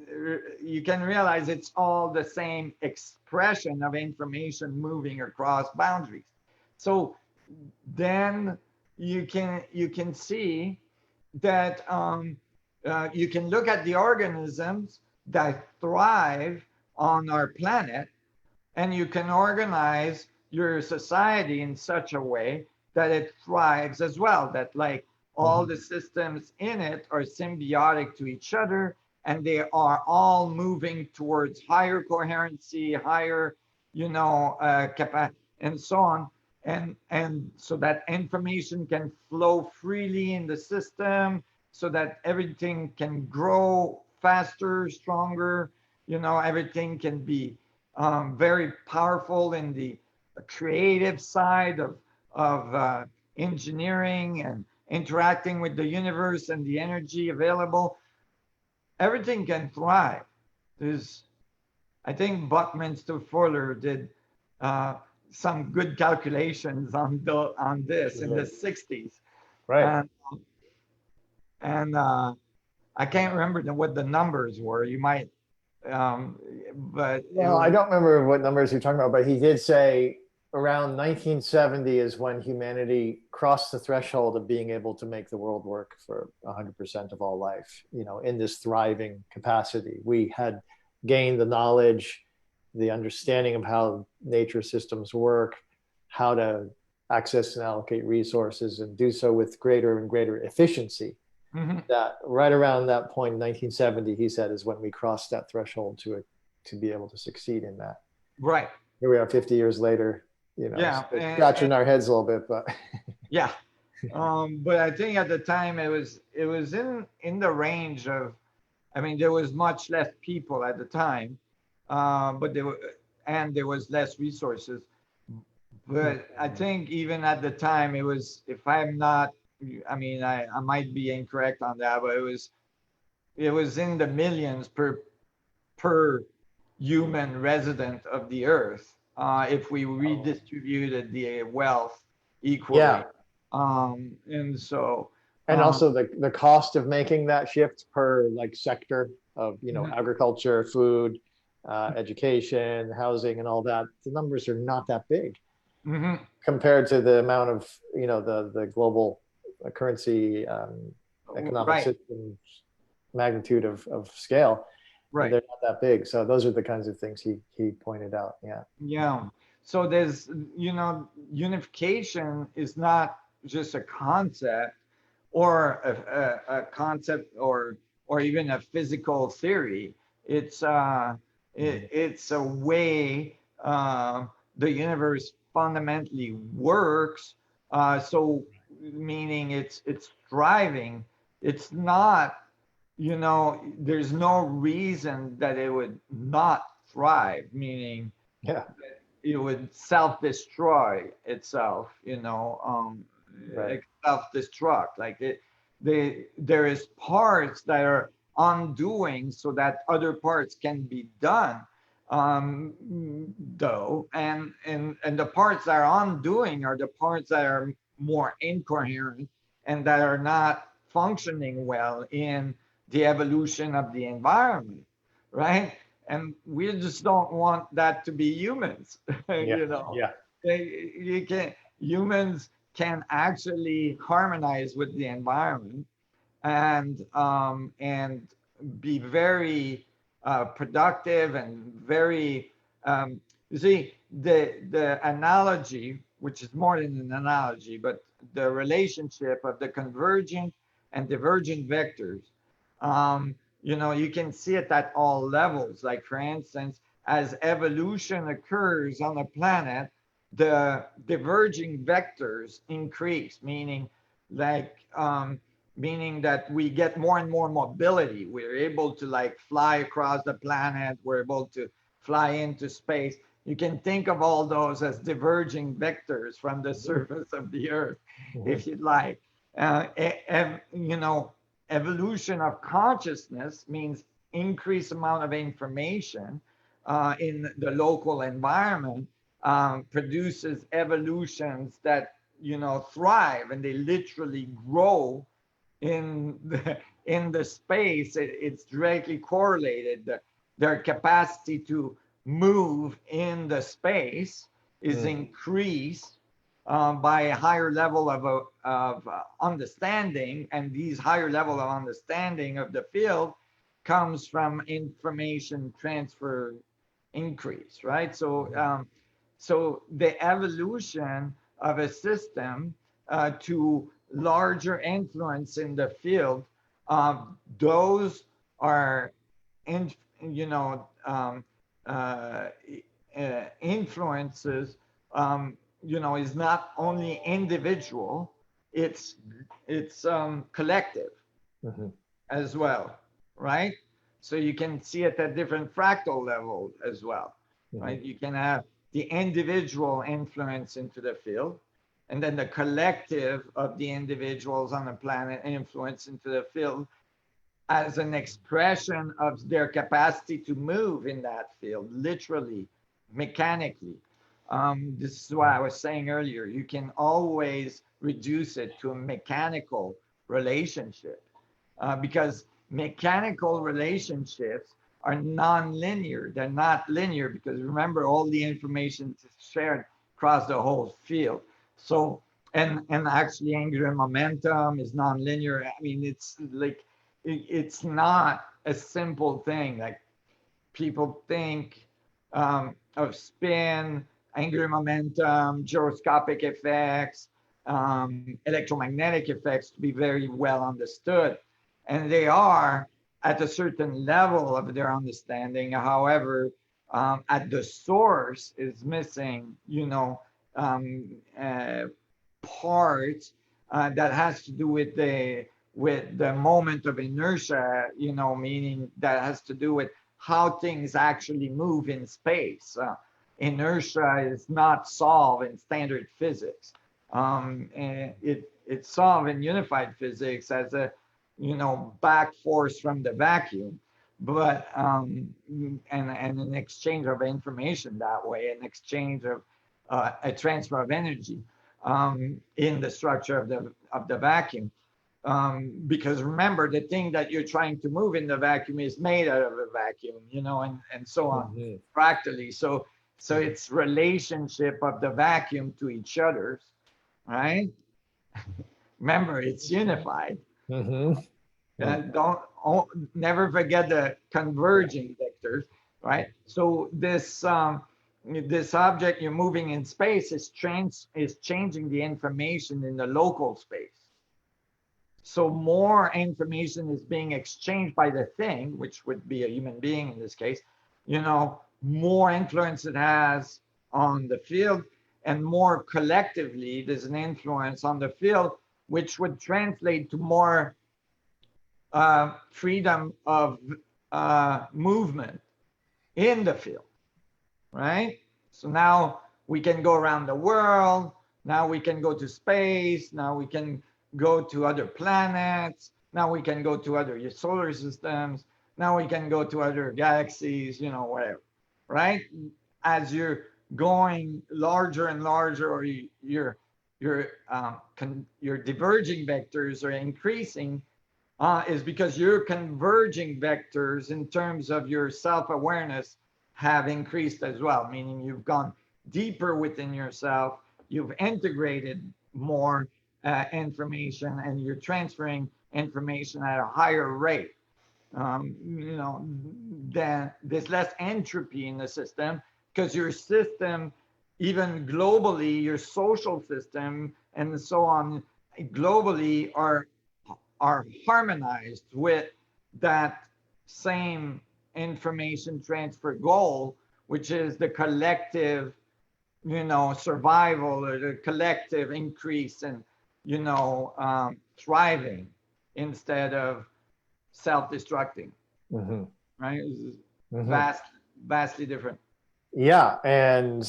realize it's all the same expression of information moving across boundaries. So then you can see that you can look at the organisms that thrive on our planet, and you can organize your society in such a way that it thrives as well, that like all Mhm. the systems in it are symbiotic to each other, and they are all moving towards higher coherency, higher capacity, and so on. And so that information can flow freely in the system, so that everything can grow faster, stronger. Everything can be very powerful in the creative side of engineering, and interacting with the universe and the energy available. Everything can thrive. There's, I think Buckminster Fuller did uh, some good calculations on this in the Absolutely. 60s, Right. and I can't remember what the numbers were. You might, but it Well, I was don't remember what numbers you're talking about, but he did say around 1970 is when humanity crossed the threshold of being able to make the world work for 100% of all life, in this thriving capacity. We had gained the knowledge, the understanding of how nature systems work, how to access and allocate resources, and do so with greater and greater efficiency. mhm, That right around that point in 1970, he said, is when we crossed that threshold to be able to succeed in that. right. Here we are 50 years later. you know, Yeah, scratching our heads a little bit, but yeah. But I think at the time it was in the range of, I mean, there was much less people at the time, but there was less resources. But I think even at the time it was, if I'm not, I mean, I might be incorrect on that, but it was in the millions per human resident of the earth, if we redistributed the wealth yeah. equally. And so, And also the cost of making that shift per like sector of, you know, mhm, agriculture, food, education, housing, and all that. The numbers are not that big mhm, compared to the amount of, you know, the global currency, economic right, system magnitude of scale. right. They're not that big. So those are the kinds of things he pointed out. Yeah. Yeah. So there's, unification is not just a concept or a concept or even a physical theory. It's it's a way the universe fundamentally works. So meaning it's thriving. It's not, there's no reason that it would not thrive, meaning Yeah. it would self-destroy itself, Right. like self-destruct. Like there is parts that are undoing so that other parts can be done, though, and the parts that are undoing are the parts that are more incoherent and that are not functioning well in the evolution of the environment, right? And we just don't want that to be humans. Yeah. you know Yeah. you can Humans can actually harmonize with the environment and be very productive and very, you see, the analogy, which is more than an analogy, but the relationship of the convergent and divergent vectors, you can see it at all levels. Like, for instance, as evolution occurs on a planet, the diverging vectors increase, like meaning that we get more and more mobility. We're able to like fly across the planet. We're able to fly into space. You can think of all those as diverging vectors from the surface of the Earth, Mhm. if you'd like. Evolution of consciousness means increased amount of information in the local environment, produces evolutions that thrive, and they literally grow in the space. It's directly correlated. Their capacity to move in the space is Mm. increased by a higher level of understanding, and these higher level of understanding of the field comes from information transfer increase, right? So the evolution of a system to larger influence in the field, those are, in, you know, influences, is not only individual, it's collective Mhm. as well, right? So you can see it at different fractal levels as well, Mhm. right? You can have the individual influence into the field, and then the collective of the individuals on the planet influence into the field as an expression of their capacity to move in that field, literally, mechanically. This is what I was saying earlier. You can always reduce it to a mechanical relationship, because mechanical relationships are non-linear. They're not linear because, remember, all the information is shared across the whole field. So, and actually angular momentum is non-linear. I mean, it's like it's not a simple thing. Like, people think of spin, angular momentum, gyroscopic effects, electromagnetic effects to be very well understood. And they are at a certain level of their understanding. However, at the source is missing, um, part that has to do with the moment of inertia, meaning that has to do with how things actually move in space. Inertia is not solved in standard physics. And it's solved in unified physics as a, back force from the vacuum, but and an exchange of information that way, an exchange of a transfer of energy in the structure of the vacuum. Because remember, the thing that you're trying to move in the vacuum is made out of a vacuum, and so on, fractally. So it's relationship of the vacuum to each other's, right? Remember, it's unified. Never forget the converging vectors, right? So this object you're moving in space is changing the information in the local space. So more information is being exchanged by the thing, which would be a human being in this case, more influence it has on the field, and more collectively there's an influence on the field, which would translate to more freedom of movement in the field, right? So now we can go around the world. Now we can go to space. Now we can go to other planets. Now we can go to other solar systems. Now we can go to other galaxies, whatever, right? As you're going larger and larger, or your diverging vectors are increasing, is because your converging vectors in terms of your self-awareness have increased as well, meaning you've gone deeper within yourself, you've integrated more information, and you're transferring information at a higher rate. Then there's less entropy in the system, because your system, even globally, your social system and so on, globally are harmonized with that same information transfer goal, which is the collective, survival, or the collective increase in, thriving instead of self-destructing. Right? It's vastly different. Yeah, and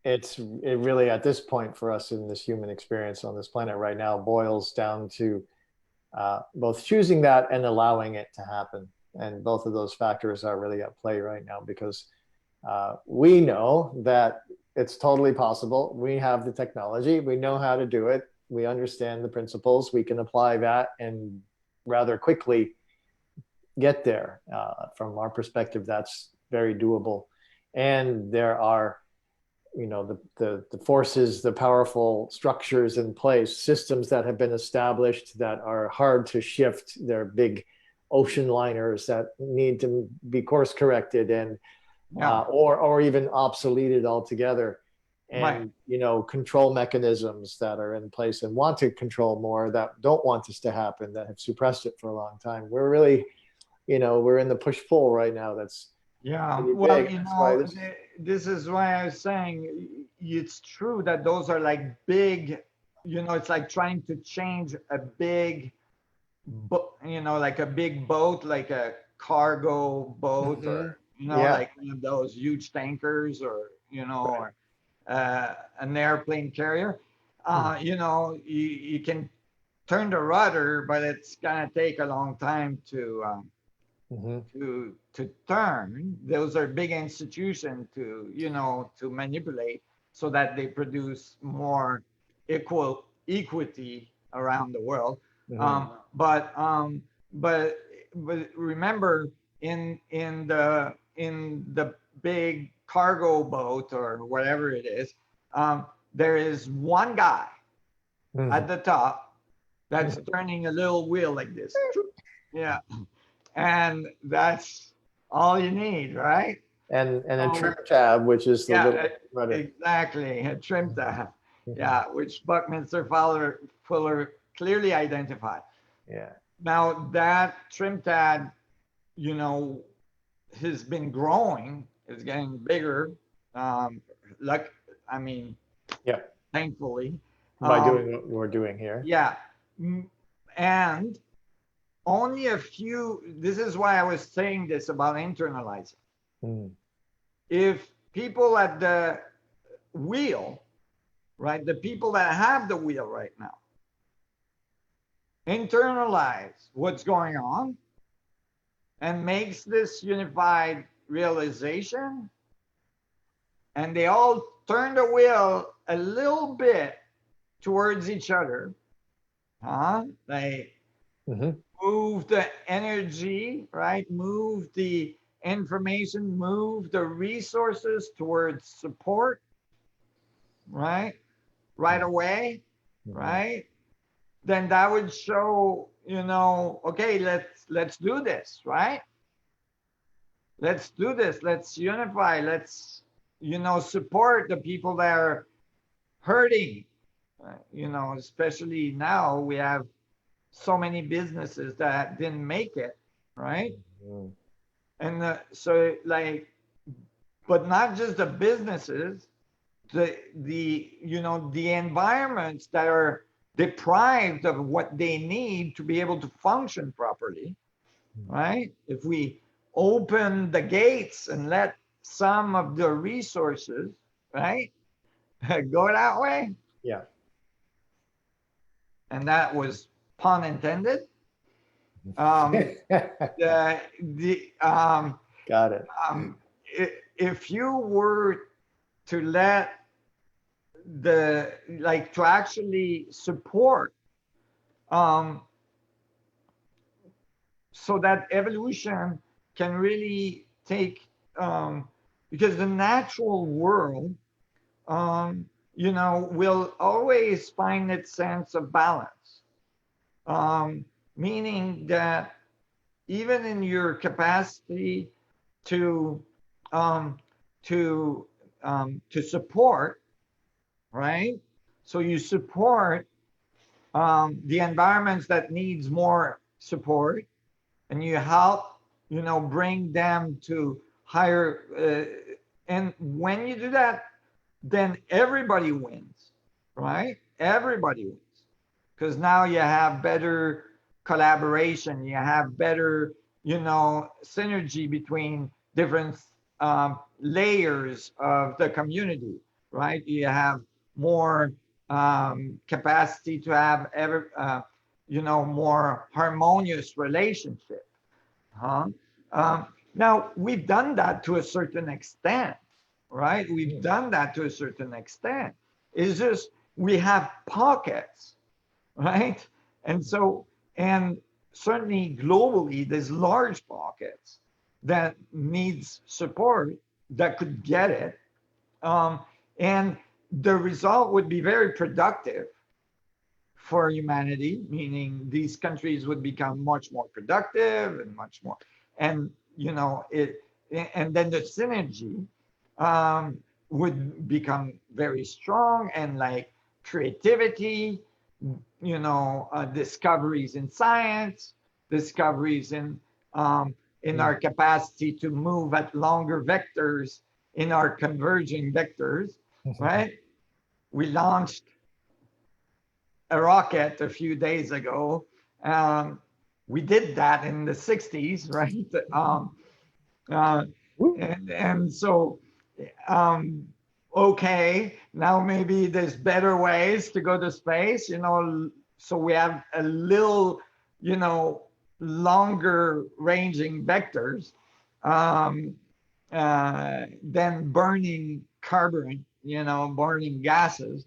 it really, at this point for us in this human experience on this planet right now, boils down to both choosing that and allowing it to happen. And both of those factors are really at play right now, because we know that it's totally possible. We have the technology. We know how to do it. We understand the principles. We can apply that and rather quickly get there. From our perspective, that's very doable. And there are, the forces, the powerful structures in place, systems that have been established that are hard to shift. They're big ocean liners that need to be course corrected and or even obsoleted altogether. And control mechanisms that are in place and want to control more, that don't want this to happen, that have suppressed it for a long time. We're really, we're in the push-pull right now. That's well, this is why I was saying it's true that those are like big, it's like trying to change a big, like a big boat, like a cargo boat, or like one of those huge tankers, or or an airplane carrier. You can turn the rudder, but it's gonna take a long time to turn. Those are big institutions to manipulate, so that they produce more equity around the world. But remember, in the big cargo boat, or whatever it is, there is one guy at the top that's turning a little wheel like this. Yeah. And that's all you need, right? And a trim tab, which is the little rudder. Exactly, a trim tab. Yeah, which Buckminster Fuller clearly identified. Yeah. Now that trim tab, has been growing. It's getting bigger. I mean, Yeah. thankfully. By doing what we're doing here. Yeah. And only a few, this is why I was saying this about internalizing. Mm. If people at the wheel, right, the people that have the wheel right now, internalize what's going on and makes this unified realization, and they all turn the wheel a little bit towards each other, they move the energy, right, move the information, move the resources towards support, right away, right, then that would show, okay, let's do this, right? Let's do this. Let's unify. Let's, support the people that are hurting. Especially now we have so many businesses that didn't make it, right? And so, like, but not just the businesses, the environments that are deprived of what they need to be able to function properly, right? If we open the gates and let some of the resources, right, go that way. Yeah. And that was pun intended. Got it. If you were to let to actually support, so that evolution can really take, because the natural world, will always find its sense of balance, meaning that even in your capacity to support, right? So you support the environments that needs more support, and you help, bring them to higher. And when you do that, then everybody wins, right? Everybody wins, because now you have better collaboration, you have better, synergy between different layers of the community, right? You have more capacity to have more harmonious relationship. Now we've done that to a certain extent, right? We've done that to a certain extent. It's just we have pockets, right? And so, and certainly globally, there's large pockets that needs support that could get it. And the result would be very productive for humanity, meaning these countries would become much more productive and much more, and and then the synergy would become very strong, and like creativity, discoveries in science, discoveries in our capacity to move at longer vectors in our converging vectors, right? We launched a rocket a few days ago. We did that in the 60s, right? And so, okay, now maybe there's better ways to go to space, so we have a little, longer ranging vectors than burning carbon, burning gases.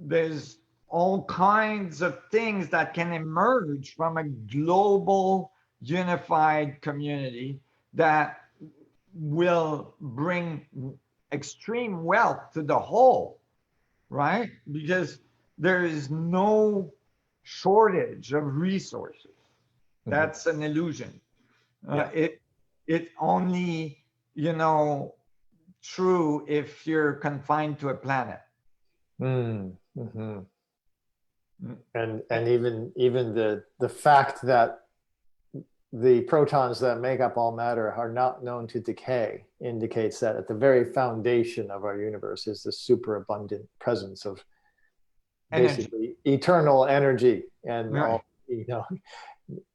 There's all kinds of things that can emerge from a global unified community that will bring extreme wealth to the whole, right? Because there is no shortage of resources. That's an illusion. It only, true if you're confined to a planet. And even the fact that the protons that make up all matter are not known to decay indicates that at the very foundation of our universe is the superabundant presence of Energy. basically eternal energy. And Right. all,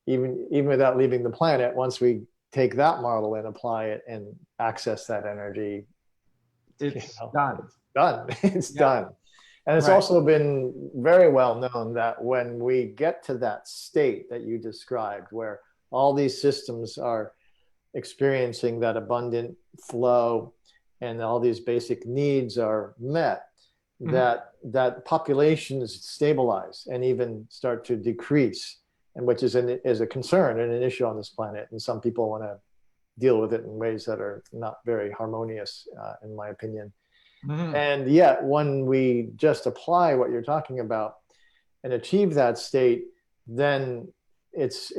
even without leaving the planet, once we take that model and apply it and access that energy, It's done. it's done. It's Yeah. done. And it's Right. also been very well known that when we get to that state that you described, where all these systems are experiencing that abundant flow and all these basic needs are met, that populations stabilize and even start to decrease, and which is a concern and an issue on this planet. And some people want to deal with it in ways that are not very harmonious, in my opinion. And yet, when we just apply what you're talking about and achieve that state, then it's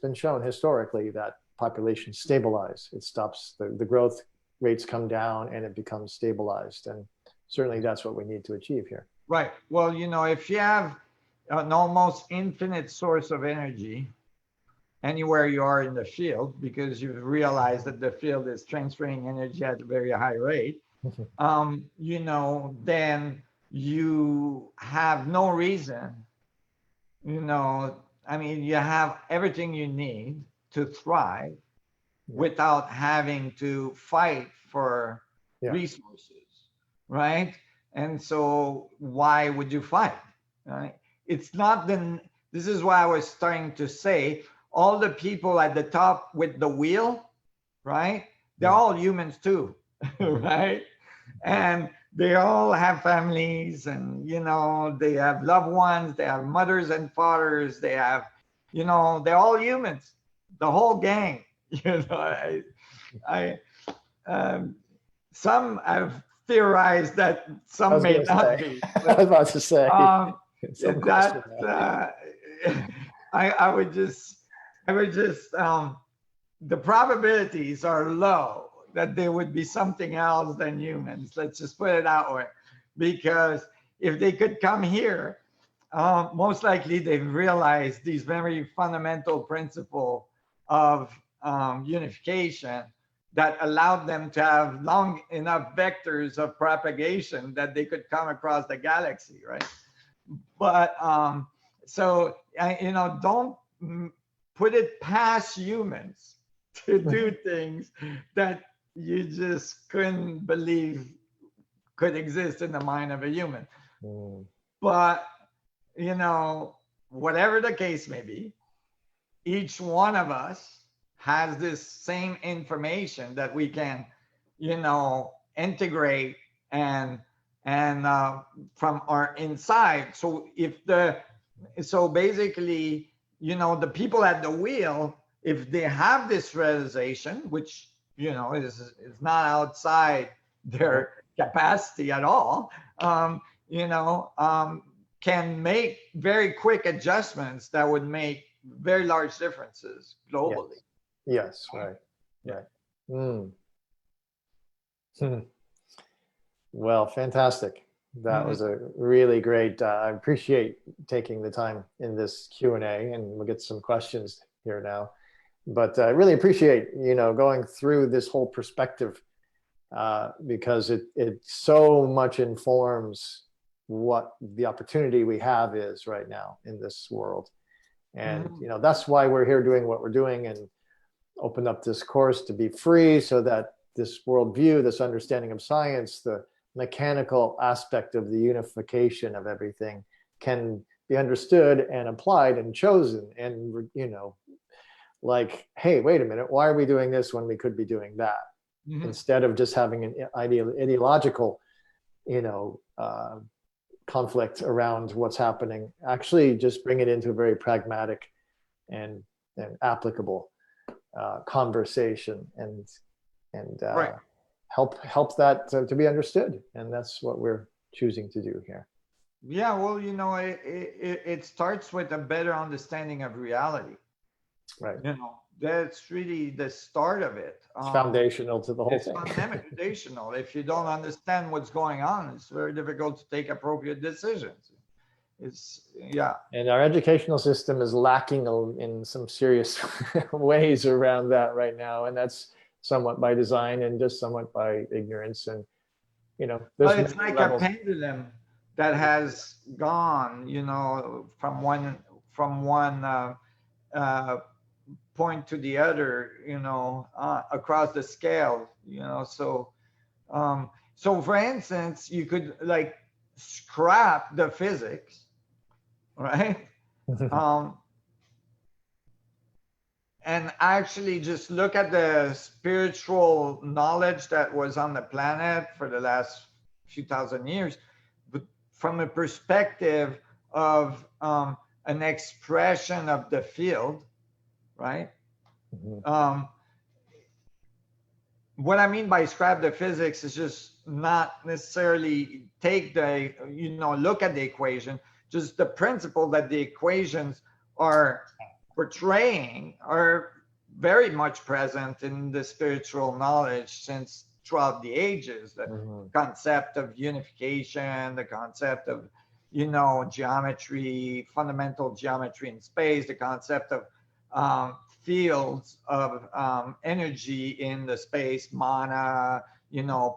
been shown historically that populations stabilize. It stops, the growth rates come down and it becomes stabilized. And certainly that's what we need to achieve here. Right. Well, if you have an almost infinite source of energy anywhere you are in the field, because you've realized that the field is transferring energy at a very high rate, then you have no reason, you have everything you need to thrive without having to fight for resources, right? And so why would you fight? Right? It's not this is why I was starting to say, all the people at the top with the wheel, right? They're all humans too, right? And they all have families, and they have loved ones, they have mothers and fathers, they have, they're all humans, the whole gang. Some have theorized that some may not be. I was about to say. I would just the probabilities are low that there would be something else than humans. Let's just put it that way. Because if they could come here, most likely they've realized these very fundamental principle of unification that allowed them to have long enough vectors of propagation that they could come across the galaxy, right? But don't put it past humans to do things that you just couldn't believe could exist in the mind of a human. But whatever the case may be, each one of us has this same information that we can integrate and from our inside. So basically, the people at the wheel, if they have this realization, which is not outside their capacity at all, can make very quick adjustments that would make very large differences globally. Yes, right. Well, fantastic. That was a really great, I appreciate taking the time in this Q&A, and we'll get some questions here now. But I really appreciate, going through this whole perspective, because it so much informs what the opportunity we have is right now in this world. And, that's why we're here doing what we're doing, and open up this course to be free, so that this worldview, this understanding of science, the mechanical aspect of the unification of everything can be understood and applied and chosen. And, like, hey, wait a minute, why are we doing this when we could be doing that? Instead of just having an ideological, conflict around what's happening, actually just bring it into a very pragmatic and applicable conversation, and right. help that to be understood. And that's what we're choosing to do here. Yeah, well, it starts with a better understanding of reality. Right. That's really the start of it. It's foundational to the whole thing. It's foundational. If you don't understand what's going on, it's very difficult to take appropriate decisions. It's yeah. And our educational system is lacking in some serious ways around that right now, and that's somewhat by design and just somewhat by ignorance. And there's Well, it's many like a levels. pendulum that has gone, from one uh, point to the other, across the scale, so for instance, you could like scrap the physics, right? Um, and actually just look at the spiritual knowledge that was on the planet for the last few thousand years, but from a perspective of an expression of the field, right? Um, what I mean by scrap the physics is just not necessarily take look at the equation, just the principle that the equations are portraying are very much present in the spiritual knowledge since throughout the ages. The concept of unification, the concept of, geometry, fundamental geometry in space, the concept of fields of energy in the space, mana,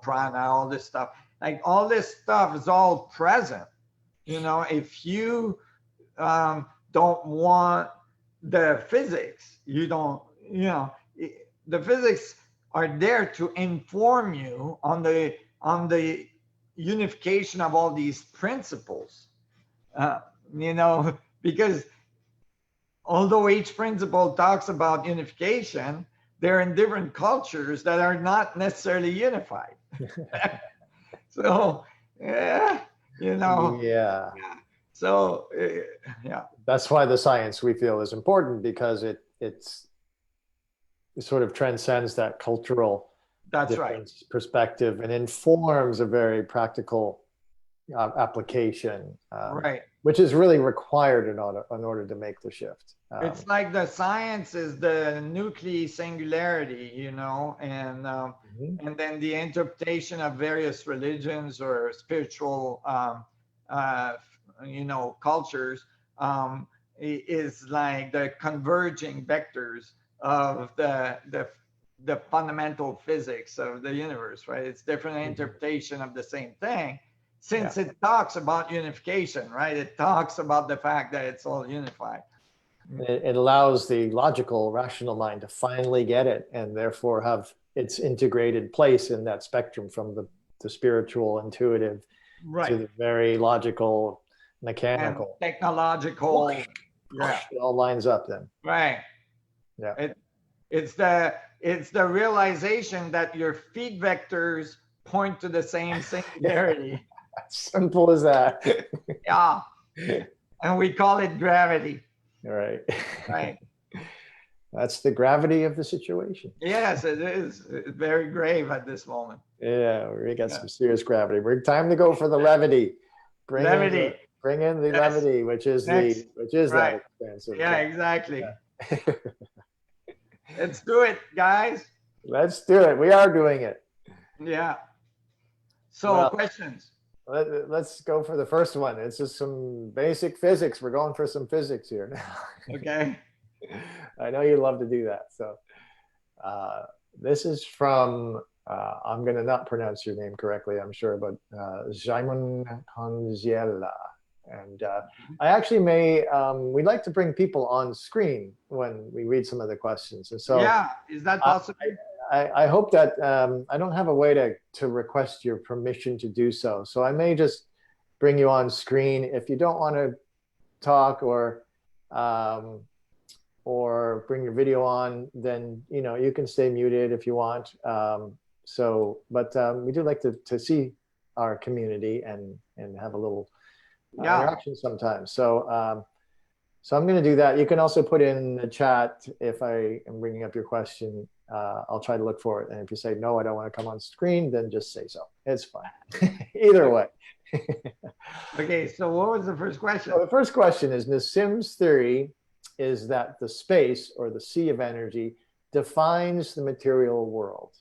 prana, all this stuff. Like all this stuff is all present. If you don't want the physics, the physics are there to inform you on the unification of all these principles. Because although each principle talks about unification, they're in different cultures that are not necessarily unified. So, yeah. So, yeah. That's why the science we feel is important, because it sort of transcends that cultural perspective and informs a very practical application, right, which is really required in order to make the shift. It's like the science is the nuclear singularity, and then the interpretation of various religions or spiritual, cultures is like the converging vectors of the fundamental physics of the universe, right? It's different interpretation of the same thing. Since it talks about unification, right? It talks about the fact that it's all unified. It allows the logical, rational mind to finally get it, and therefore have its integrated place in that spectrum from the spiritual, intuitive, to the very logical, mechanical, and technological. It all lines up then. Right. Yeah. It's the realization that your feet vectors point to the same singularity. Simple as that. Yeah. And we call it gravity. Right. Right. That's the gravity of the situation. Yes, it is. It's very grave at this moment. Yeah, we got some serious gravity. We're time to go for the levity. Bring in the levity, which is that expansive. Yeah, exactly. Yeah. Let's do it, guys. Let's do it. We are doing it. Yeah. So questions. Let's go for the first one. It's just some basic physics. We're going for some physics here now. Okay. I know you love to do that. So this is from, I'm going to not pronounce your name correctly, I'm sure, but Jaimon Conziela. And I actually we'd like to bring people on screen when we read some of the questions. And so, yeah, is that possible? I hope that I don't have a way to request your permission to do so. So I may just bring you on screen. If you don't want to talk or bring your video on, then you can stay muted if you want. But we do like to see our community and have a little interaction sometimes. So I'm going to do that. You can also put in the chat if I am bringing up your question. I'll try to look for it. And if you say, no, I don't want to come on screen, then just say so. It's fine. Either way. Okay, so what was the first question? So the first question is, Nassim's theory is that the space, or the sea of energy, defines the material world.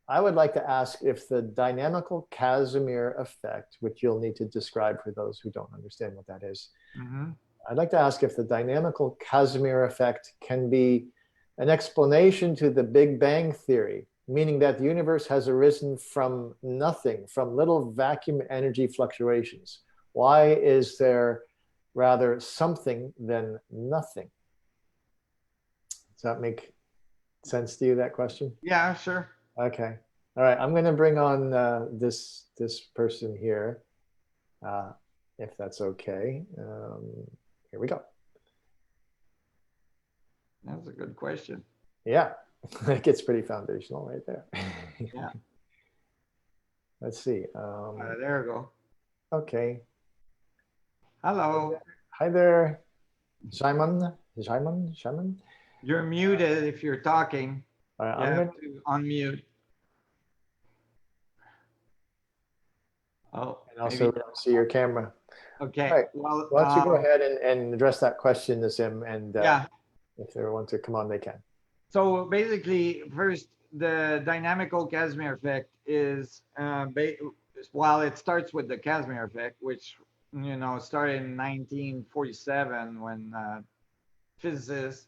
I would like to ask if the dynamical Casimir effect, which you'll need to describe for those who don't understand what that is, Mm-hmm. I'd like to ask if the dynamical Casimir effect can be an explanation to the Big Bang theory, meaning that the universe has arisen from nothing, from little vacuum energy fluctuations. Why is there rather something than nothing? Does that make sense to you, that question? Yeah, sure. Okay. All right. I'm going to bring on this person here, uh, if that's okay. Here we go. That's a good question. Yeah, it gets pretty foundational right there. Yeah. Let's see. There we go. Okay. Hello. Hi there, Simon. Simon. You're muted if you're talking. All right, You I'm have going to unmute. Oh, and also maybe. we don't see your camera. Okay. All right. Well, Why don't you go ahead and address that question, Nassim, and yeah. if they want to come on, they can. So basically, first, the dynamical Casimir effect is, while it starts with the Casimir effect, which, started in 1947 when physicists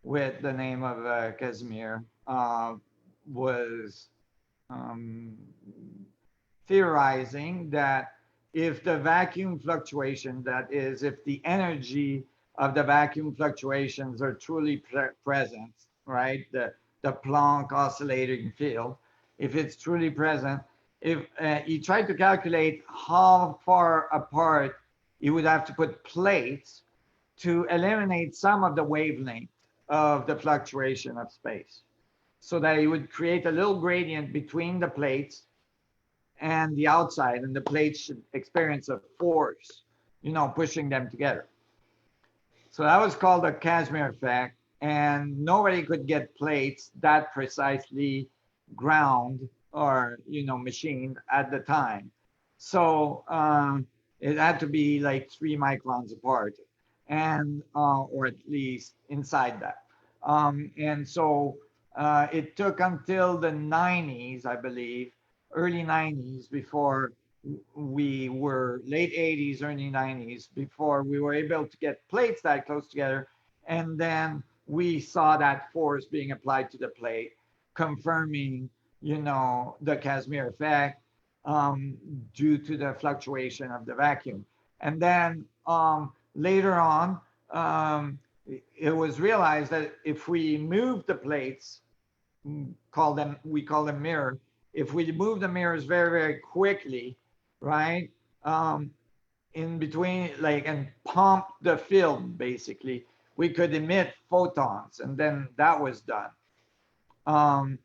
with the name of Casimir was um, theorizing that if the vacuum fluctuation, that is, if the energy of the vacuum fluctuations are truly present, right? The Planck oscillating field, if it's truly present, if he tried to calculate how far apart you would have to put plates to eliminate some of the wavelength of the fluctuation of space, so that it would create a little gradient between the plates and the outside, and the plates should experience a force, pushing them together. So that was called the Casimir effect, and nobody could get plates that precisely ground or machined at the time. So it had to be like 3 microns apart, and or at least inside that. And so it took until the 90s, I believe, early 90s, before we were late 80s, early 90s, before we were able to get plates that close together. And then we saw that force being applied to the plate, confirming, the Casimir effect due to the fluctuation of the vacuum. And then later on, it was realized that if we move the plates, we call them mirror, if we move the mirrors very, very quickly, right, in between, like, and pump the film, basically, we could emit photons, and then that was done. Um,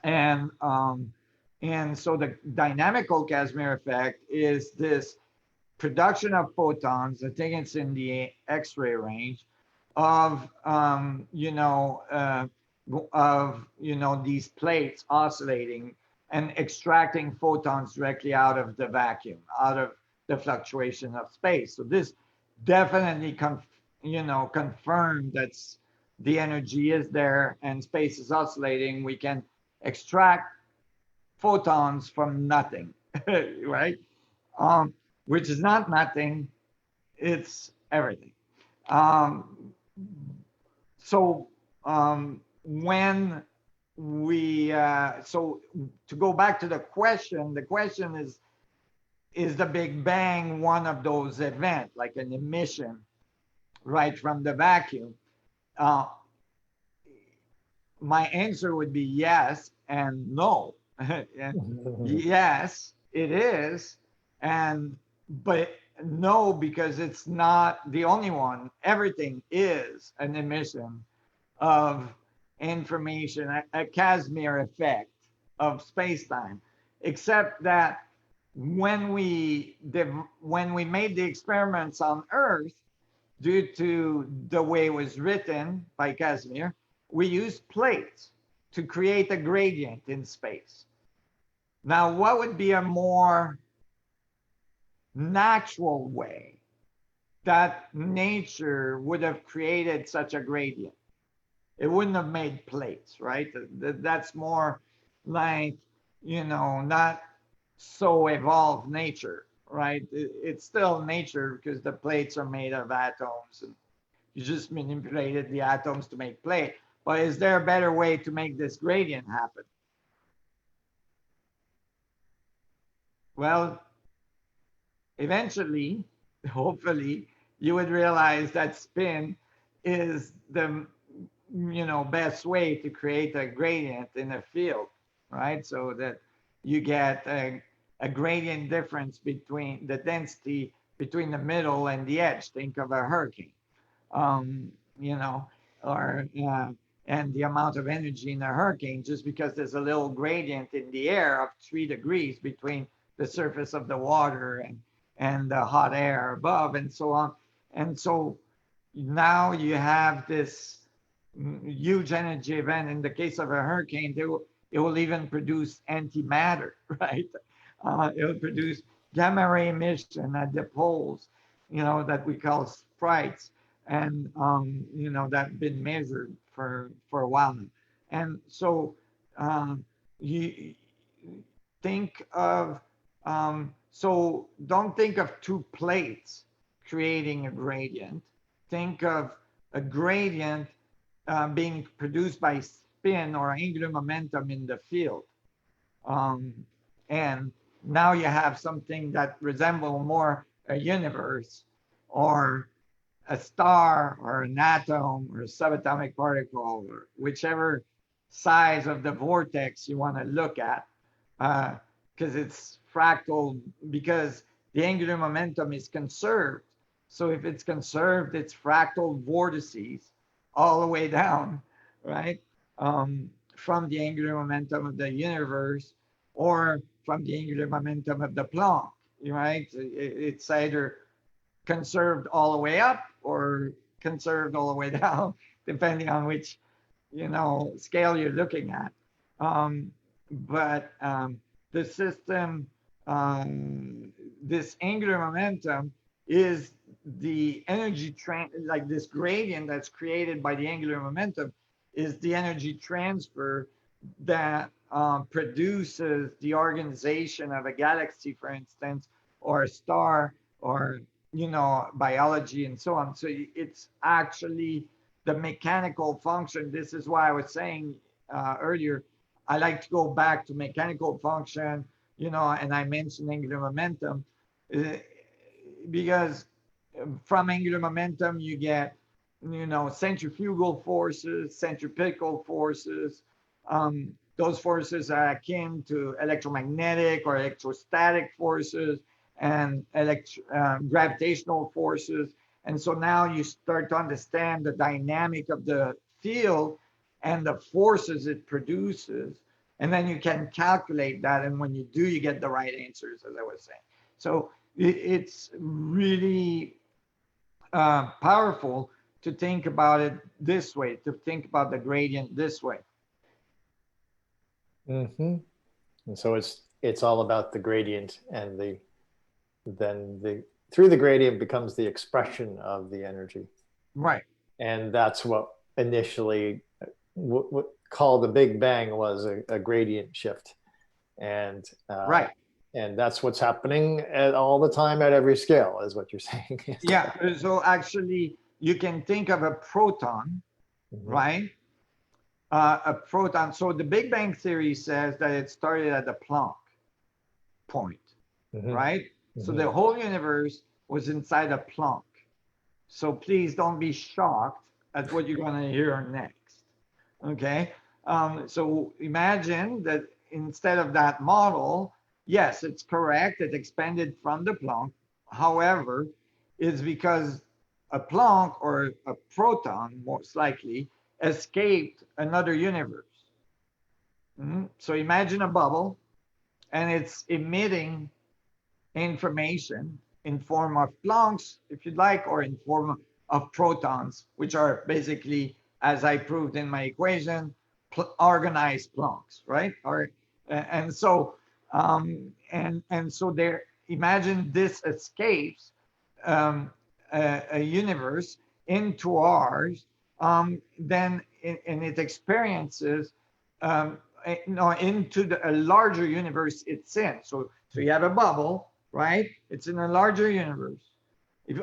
and um, and so the dynamical Casimir effect is this production of photons. I think it's in the X-ray range of these plates oscillating and extracting photons directly out of the vacuum, out of the fluctuation of space. So this definitely confirmed that the energy is there and space is oscillating. We can extract photons from nothing, right? Which is not nothing, it's everything. So when so to go back to the question is the Big Bang one of those events, like an emission right from the vacuum? My answer would be yes and no. Yes, it is, but no, because it's not the only one. Everything is an emission of information, a Casimir effect of space-time, except that when we made the experiments on Earth, due to the way it was written by Casimir, we used plates to create a gradient in space. Now, what would be a more natural way that nature would have created such a gradient? It wouldn't have made plates, right? That's more like, not so evolved nature, right? It's still nature because the plates are made of atoms and you just manipulated the atoms to make plate. But is there a better way to make this gradient happen? Well, eventually, hopefully, you would realize that spin is the best way to create a gradient in a field, right? So that you get a gradient difference between the density between the middle and the edge. Think of a hurricane, um, you know, or and the amount of energy in a hurricane, just because there's a little gradient in the air of 3 degrees between the surface of the water and the hot air above, and so on. And so now you have this huge energy event. In the case of a hurricane, it will even produce antimatter, right? It will produce gamma ray emission at the poles, that we call sprites, and that have been measured for a while now. And so you think of so don't think of two plates creating a gradient. Think of a gradient being produced by spin or angular momentum in the field. Um, and now you have something that resembles more a universe or a star or an atom or a subatomic particle or whichever size of the vortex you want to look at, because it's fractal, because the angular momentum is conserved. So if it's conserved, it's fractal vortices all the way down, right? From the angular momentum of the universe or from the angular momentum of the Planck, right? It's either conserved all the way up or conserved all the way down, depending on which, scale you're looking at. But the system, this angular momentum is the energy like this gradient that's created by the angular momentum is the energy transfer that produces the organization of a galaxy, for instance, or a star, or biology and so on. So it's actually the mechanical function. This is why I was saying earlier, I like to go back to mechanical function, and I mentioned angular momentum because from angular momentum you get centrifugal forces, centripetal forces. Those forces are akin to electromagnetic or electrostatic forces and gravitational forces. And so now you start to understand the dynamic of the field and the forces it produces. And then you can calculate that. And when you do, you get the right answers, as I was saying. So it's really powerful to think about it this way, to think about the gradient this way. Mm-hmm. And so it's all about the gradient, and then through the gradient becomes the expression of the energy. Right. And that's what initially what called the Big Bang was a gradient shift. And right. And that's what's happening all the time at every scale, is what you're saying. Yeah. So actually, you can think of a proton, mm-hmm. right? A proton. So the Big Bang theory says that it started at the Planck point, mm-hmm. right? Mm-hmm. So the whole universe was inside a Planck. So please don't be shocked at what you're going to hear next. Okay. So imagine that instead of that model, yes, it's correct. It expanded from the Planck. However, it's because a Planck or a proton, most likely, escaped another universe. Mm-hmm. So imagine a bubble, and it's emitting information in form of Plancks, if you'd like, or in form of protons, which are basically, as I proved in my equation, organized Plancks, right? And so there. Imagine this escapes a universe into ours. Then and it experiences into a larger universe it's in. So you have a bubble, right? It's in a larger universe.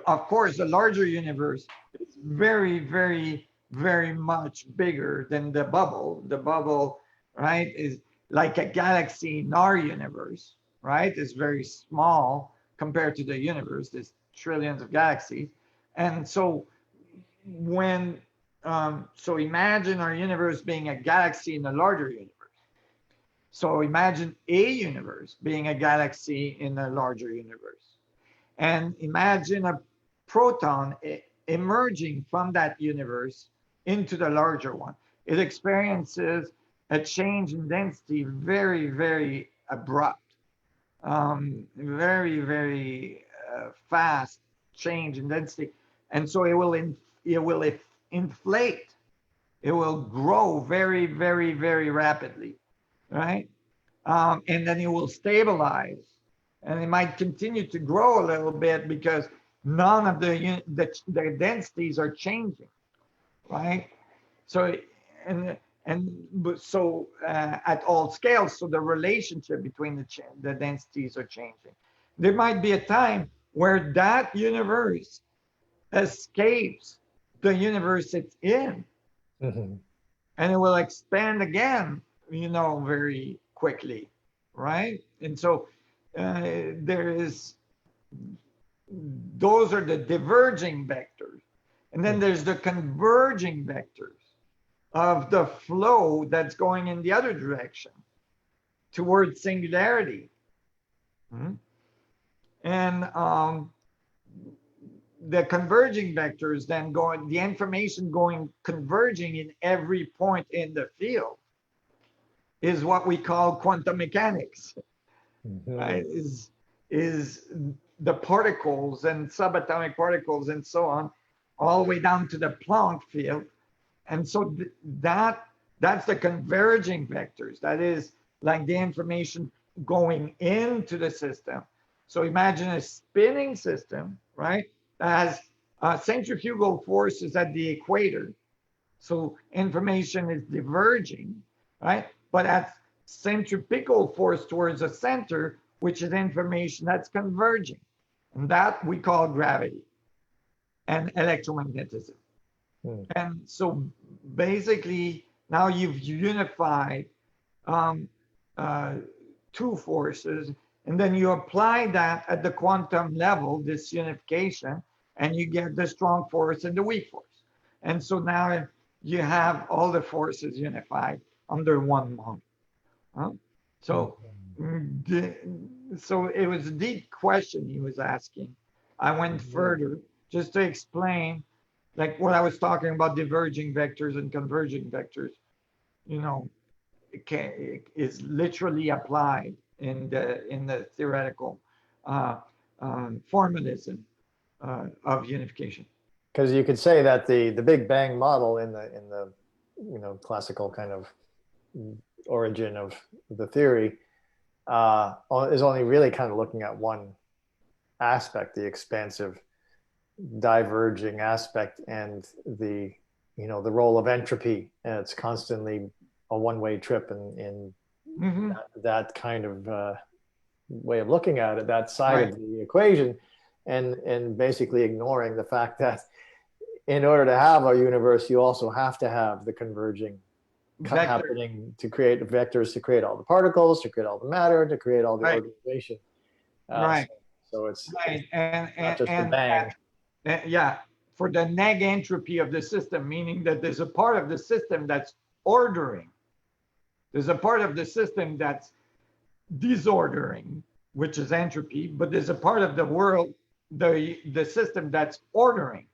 Of course, the larger universe is very, very, very much bigger than the bubble. The bubble, right, is like a galaxy in our universe, right? It's very small compared to the universe. There's trillions of galaxies. And so so imagine our universe being a galaxy in a larger universe. So imagine a universe being a galaxy in a larger universe. And imagine a proton emerging from that universe into the larger one. It experiences a change in density very, very abrupt, very, very fast change in density. And so it will inflate. It will grow very, very, very rapidly, right? And then it will stabilize, and it might continue to grow a little bit because none of the densities are changing, right? So at all scales, so the relationship between the densities are changing. There might be a time where that universe escapes the universe it's in, and it will expand again, very quickly, right? And so those are the diverging vectors. And then there's the converging vectors of the flow that's going in the other direction towards singularity. And the converging vectors then the information converging in every point in the field is what we call quantum mechanics. Right? Is the particles and subatomic particles and so on, all the way down to the Planck field. And so that's the converging vectors. That is like the information going into the system. So imagine a spinning system, right? That has centrifugal forces at the equator. So information is diverging, right? But at centripetal force towards the center, which is information that's converging. And that we call gravity and electromagnetism. And so basically, now you've unified two forces, and then you apply that at the quantum level, this unification, and you get the strong force and the weak force. And so now you have all the forces unified under one model. So it was a deep question he was asking. I went further just to explain, like what I was talking about, diverging vectors and converging vectors, is literally applied in the theoretical formalism of unification. Because you could say that the Big Bang model in the classical kind of origin of the theory is only really kind of looking at one aspect, the expansive diverging aspect, and the role of entropy, and it's constantly a one-way trip in that kind of way of looking at it, that side of the equation, and basically ignoring the fact that in order to have a universe, you also have to have the converging happening to create vectors, to create all the particles, to create all the matter, to create all the organization. So it's not just the bang. For the neg entropy of the system, meaning that there's a part of the system that's ordering. There's a part of the system that's disordering, which is entropy, but there's a part of the world, the system that's ordering,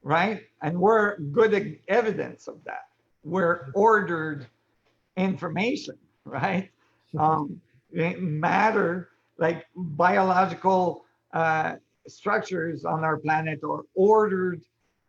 right? And we're good evidence of that. We're ordered information, right? Matter, like biological structures on our planet, are ordered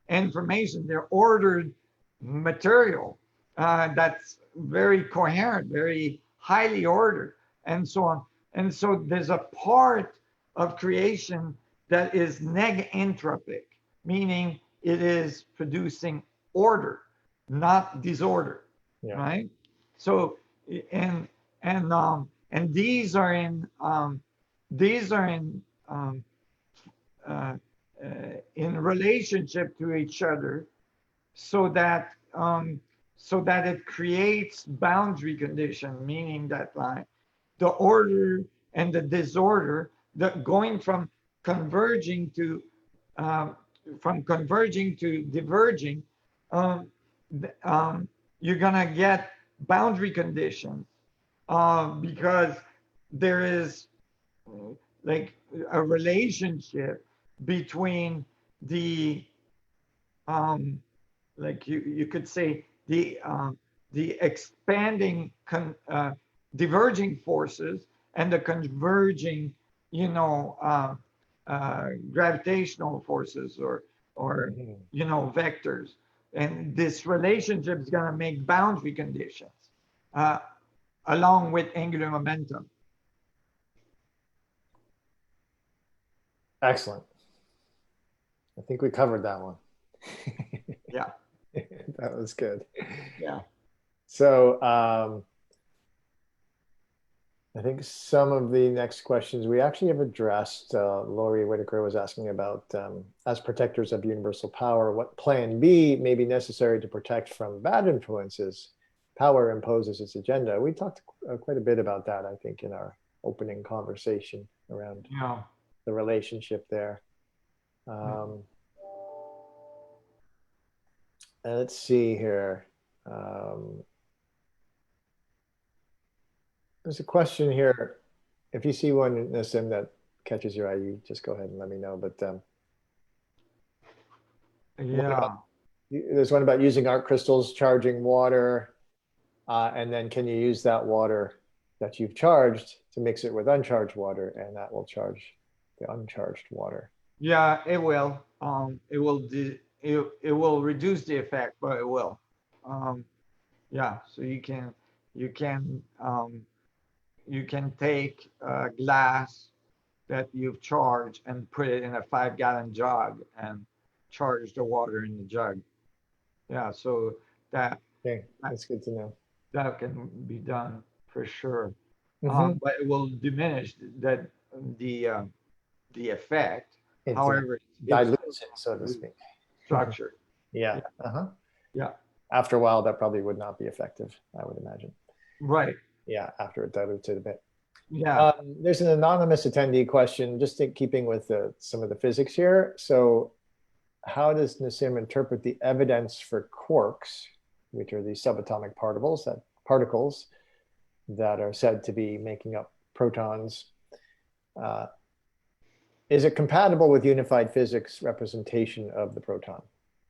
information. They're ordered material that's very coherent, very highly ordered, and so on. And so there's a part of creation that is neg-entropic, meaning it is producing order, not disorder, right? So and these are uh, in relationship to each other, so that it creates boundary condition, meaning that like the order and the disorder, the going converging to um, from converging to diverging, um, you're gonna get boundary conditions, because there is like a relationship between the um, like you could say the expanding diverging forces and the converging, you know, gravitational forces, or Mhm. vectors, and this relationship is going to make boundary conditions uh, along with angular momentum. Excellent. I think we covered that one. Yeah, That was good. yeah, So I think some of the next questions we actually have addressed. Lori Whitaker was asking about, as protectors of universal power, what plan B may be necessary to protect from bad influences power imposes its agenda. We talked quite a bit about that, I think, in our opening conversation around yeah. the relationship there. Um, let's see here. Um, there's a question here. If you see one, Nassim, that catches your eye, you just go ahead and let me know. But what about, Yeah. there's one about using art crystals, charging water, and then can you use that water that you've charged to mix it with uncharged water, and that will charge the uncharged water. Yeah, it will. It will reduce the effect, but it will. Um, yeah, so you can you can take glass that you've charged and put it in a 5 gallon jug and charge the water in the jug. Yeah, so that Okay, that, that's good to know. that can be done for sure. Mm-hmm. But it will diminish that the uh, the effect. It However, it's dilutes it, so to speak. structured. Yeah. Yeah, Uh-huh. yeah, After a while, that probably would not be effective, I would imagine. right. Yeah, after it dilutes it a bit. Yeah, There's an anonymous attendee question, just in keeping with some of the physics here. So, how does Nassim interpret the evidence for quarks, which are these subatomic particles that are said to be making up protons? Uh, is it compatible with unified physics representation of the proton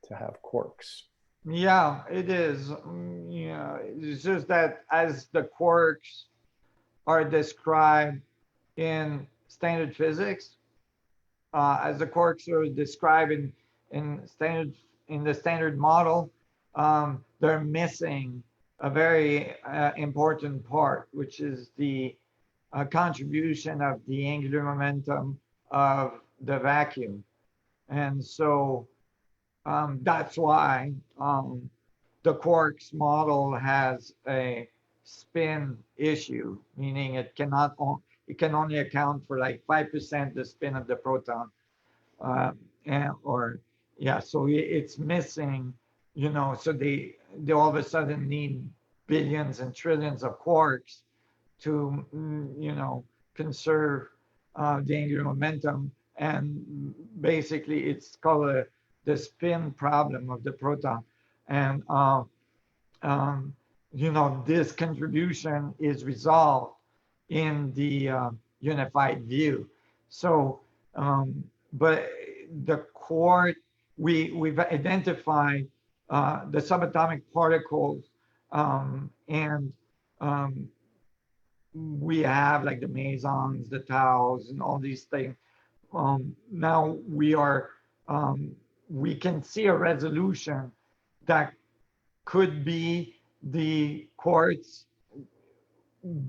to have quarks? yeah, it is. Yeah, it's just that as the quarks are described in standard physics, as the quarks are described in standard in the standard model, they're missing a very important part, which is the contribution of the angular momentum of the vacuum. And so that's why the quarks model has a spin issue, meaning it can only account for like 5% the spin of the proton, uh, or yeah, so it's missing, so they all of a sudden need billions and trillions of quarks to conserve the angular momentum, and basically it's called the spin problem of the proton, and um, this contribution is resolved in the unified view. So, but the core, we've identified the subatomic particles, and um, we have like the mesons, the taus, and all these things. Now um, we can see a resolution that could be the quartz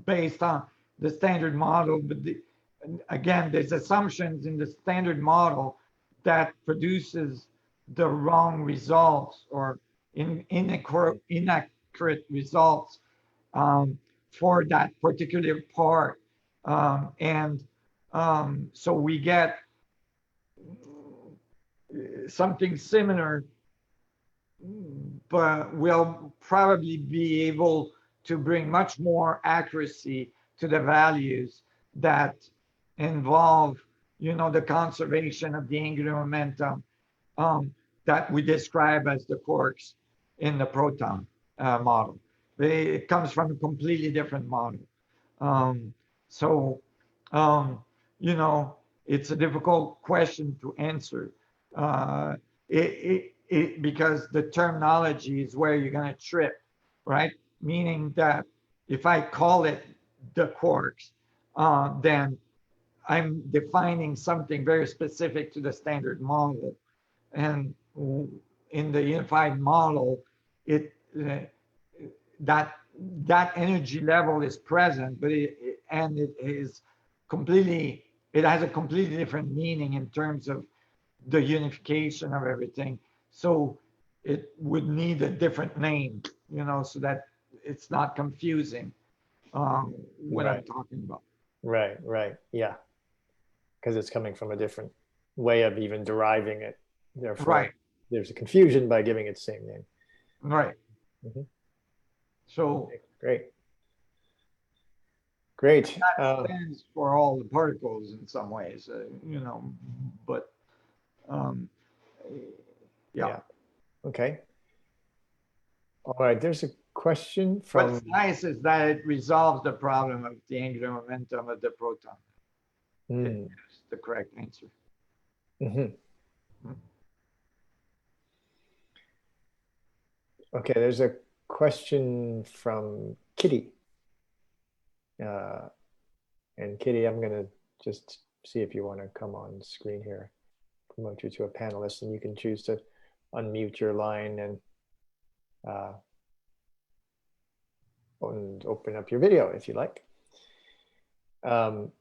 based on the standard model, but again, there's assumptions in the standard model that produces the wrong results, or inaccurate results. for that particular part. So we get something similar, but we'll probably be able to bring much more accuracy to the values that involve, the conservation of the angular momentum that we describe as the quarks in the proton model. It comes from a completely different model. So, it's a difficult question to answer. Because the terminology is where you're going to trip, right? Meaning that if I call it the quarks, then I'm defining something very specific to the standard model. And in the unified model, that energy level is present, but it has a completely different meaning in terms of the unification of everything. So it would need a different name, so that it's not confusing what I'm talking about. Right. Yeah. Because it's coming from a different way of even deriving it. Therefore, there's a confusion by giving it the same name. Right. Mm-hmm. So great. That stands for all the particles in some ways, but yeah. Okay. All right. There's a question from. What's nice is that it resolves the problem of the angular momentum of the proton. It's the correct answer. Okay. There's a question from Kitty. And Kitty, I'm going to just see if you want to come on screen here, promote you to a panelist, and you can choose to unmute your line and open up your video if you like. So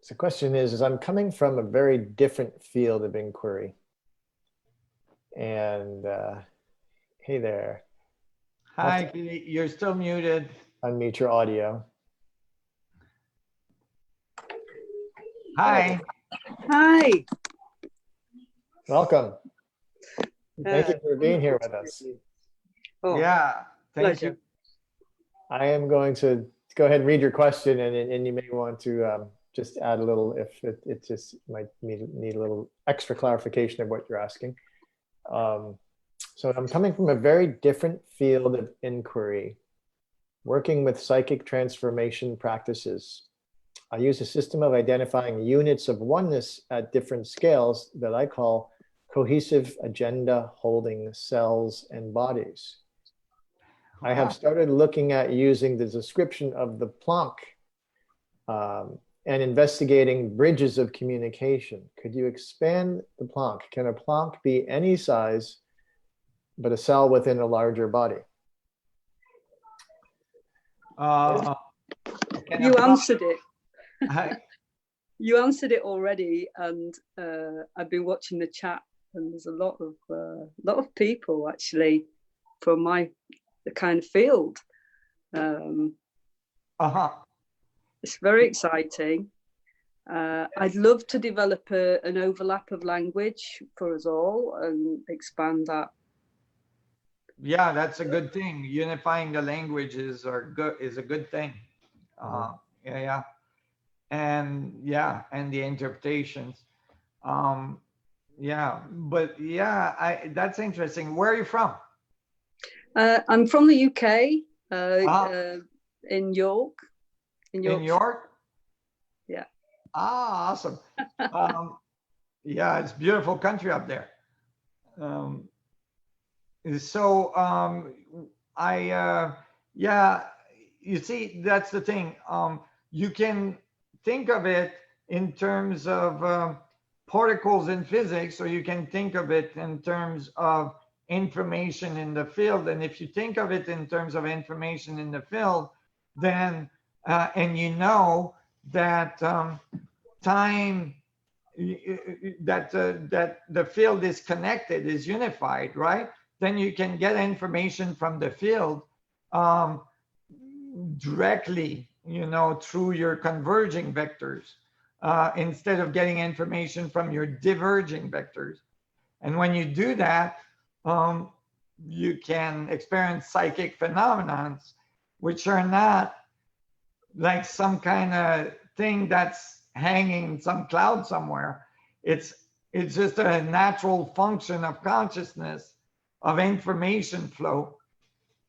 the question is I'm coming from a very different field of inquiry. And hey there. Hi, Kitty. You're still muted. Unmute your audio. Hi. Hi. Welcome. Thank you for being here with us. Oh, yeah, thank you. I am going to go ahead and read your question, and you may want to just add a little if it just might need a little extra clarification of what you're asking. So I'm coming from a very different field of inquiry, working with psychic transformation practices. I use a system of identifying units of oneness at different scales that I call cohesive agenda holding cells and bodies. I have started looking at using the description of the Planck and investigating bridges of communication. Could you expand the Planck? Can a Planck be any size, but a cell within a larger body? You answered it. You answered it already, and I've been watching the chat, and there's a lot of people actually from the kind of field. It's very exciting. I'd love to develop an overlap of language for us all and expand that. Yeah, that's a good thing. Unifying the languages is a good thing. And the interpretations. That's interesting. Where are you from? I'm from the UK, in York. In York? Yeah. Awesome. It's a beautiful country up there. You see, that's the thing. You can think of it in terms of particles in physics, or you can think of it in terms of information in the field. And if you think of it in terms of information in the field, then and you know that time, that the field is connected, is unified, right? Then you can get information from the field directly, through your converging vectors, instead of getting information from your diverging vectors. And when you do that, you can experience psychic phenomena, which are not like some kind of thing that's hanging in some cloud somewhere. It's just a natural function of consciousness, of information flow.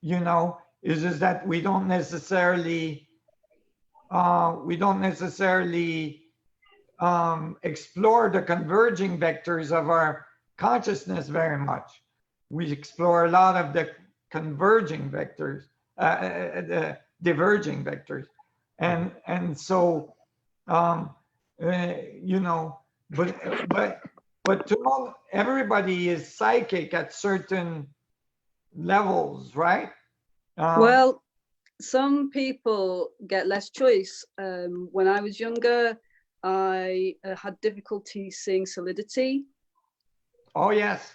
It's just that we don't necessarily explore the converging vectors of our consciousness very much. We explore a lot of the converging vectors, the diverging vectors, and so but to all, everybody is psychic at certain levels, right? Well, some people get less choice. When I was younger, I had difficulty seeing solidity. Oh yes.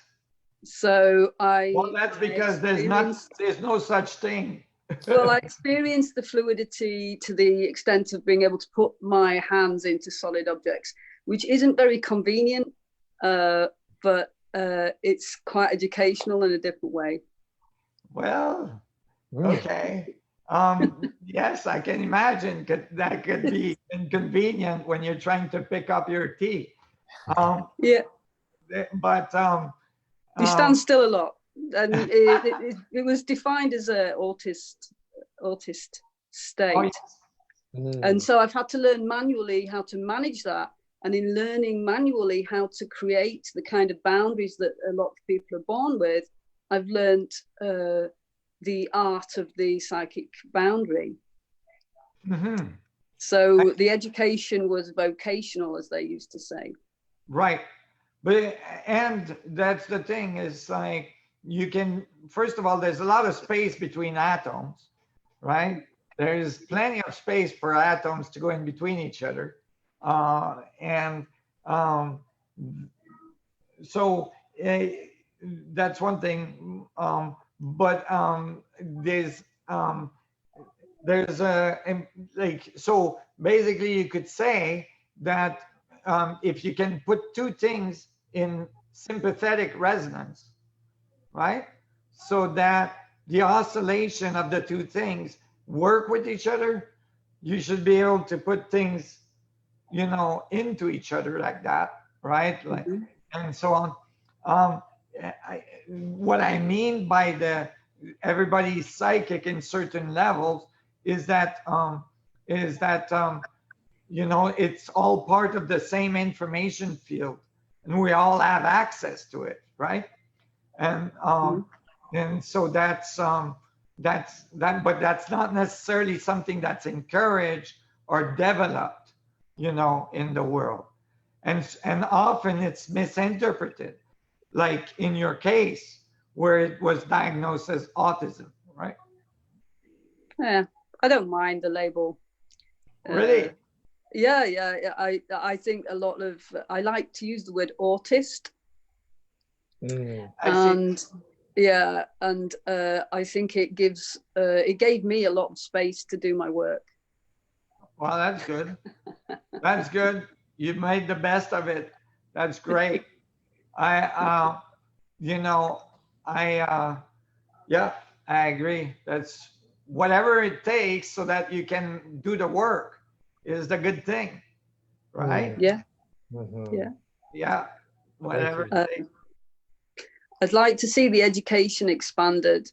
So well, that's because there's no such thing. Well, I experienced the fluidity to the extent of being able to put my hands into solid objects, which isn't very convenient, but it's quite educational in a different way. Well, okay. Yes, I can imagine that could be inconvenient when you're trying to pick up your tea. Yeah. But you stand still a lot, and it was defined as a autist state. Oh, yes. And so I've had to learn manually how to manage that. And in learning manually how to create the kind of boundaries that a lot of people are born with, I've learned the art of the psychic boundary. Mm-hmm. So the education was vocational, as they used to say. Right. And that's the thing, is like, you can, first of all, there's a lot of space between atoms, right? There's plenty of space for atoms to go in between each other. So that's one thing. But there's a, like, so basically you could say that if you can put two things in sympathetic resonance, right? So that the oscillation of the two things work with each other, you should be able to put things, into each other like that, right? Like, and so on. What I mean by everybody's psychic in certain levels is that it's all part of the same information field, and we all have access to it, right? And so that's that, but that's not necessarily something that's encouraged or developed, in the world, and often it's misinterpreted, like in your case where it was diagnosed as autism, right? Yeah, I don't mind the label. Really? Yeah. I think a lot of, I like to use the word autist. And yeah, and I think it gave me a lot of space to do my work. Well, that's good. That's good. You made the best of it. That's great. I agree. That's whatever it takes so that you can do the work is the good thing, right? Yeah. Yeah. Whatever it takes. I'd like to see the education expanded.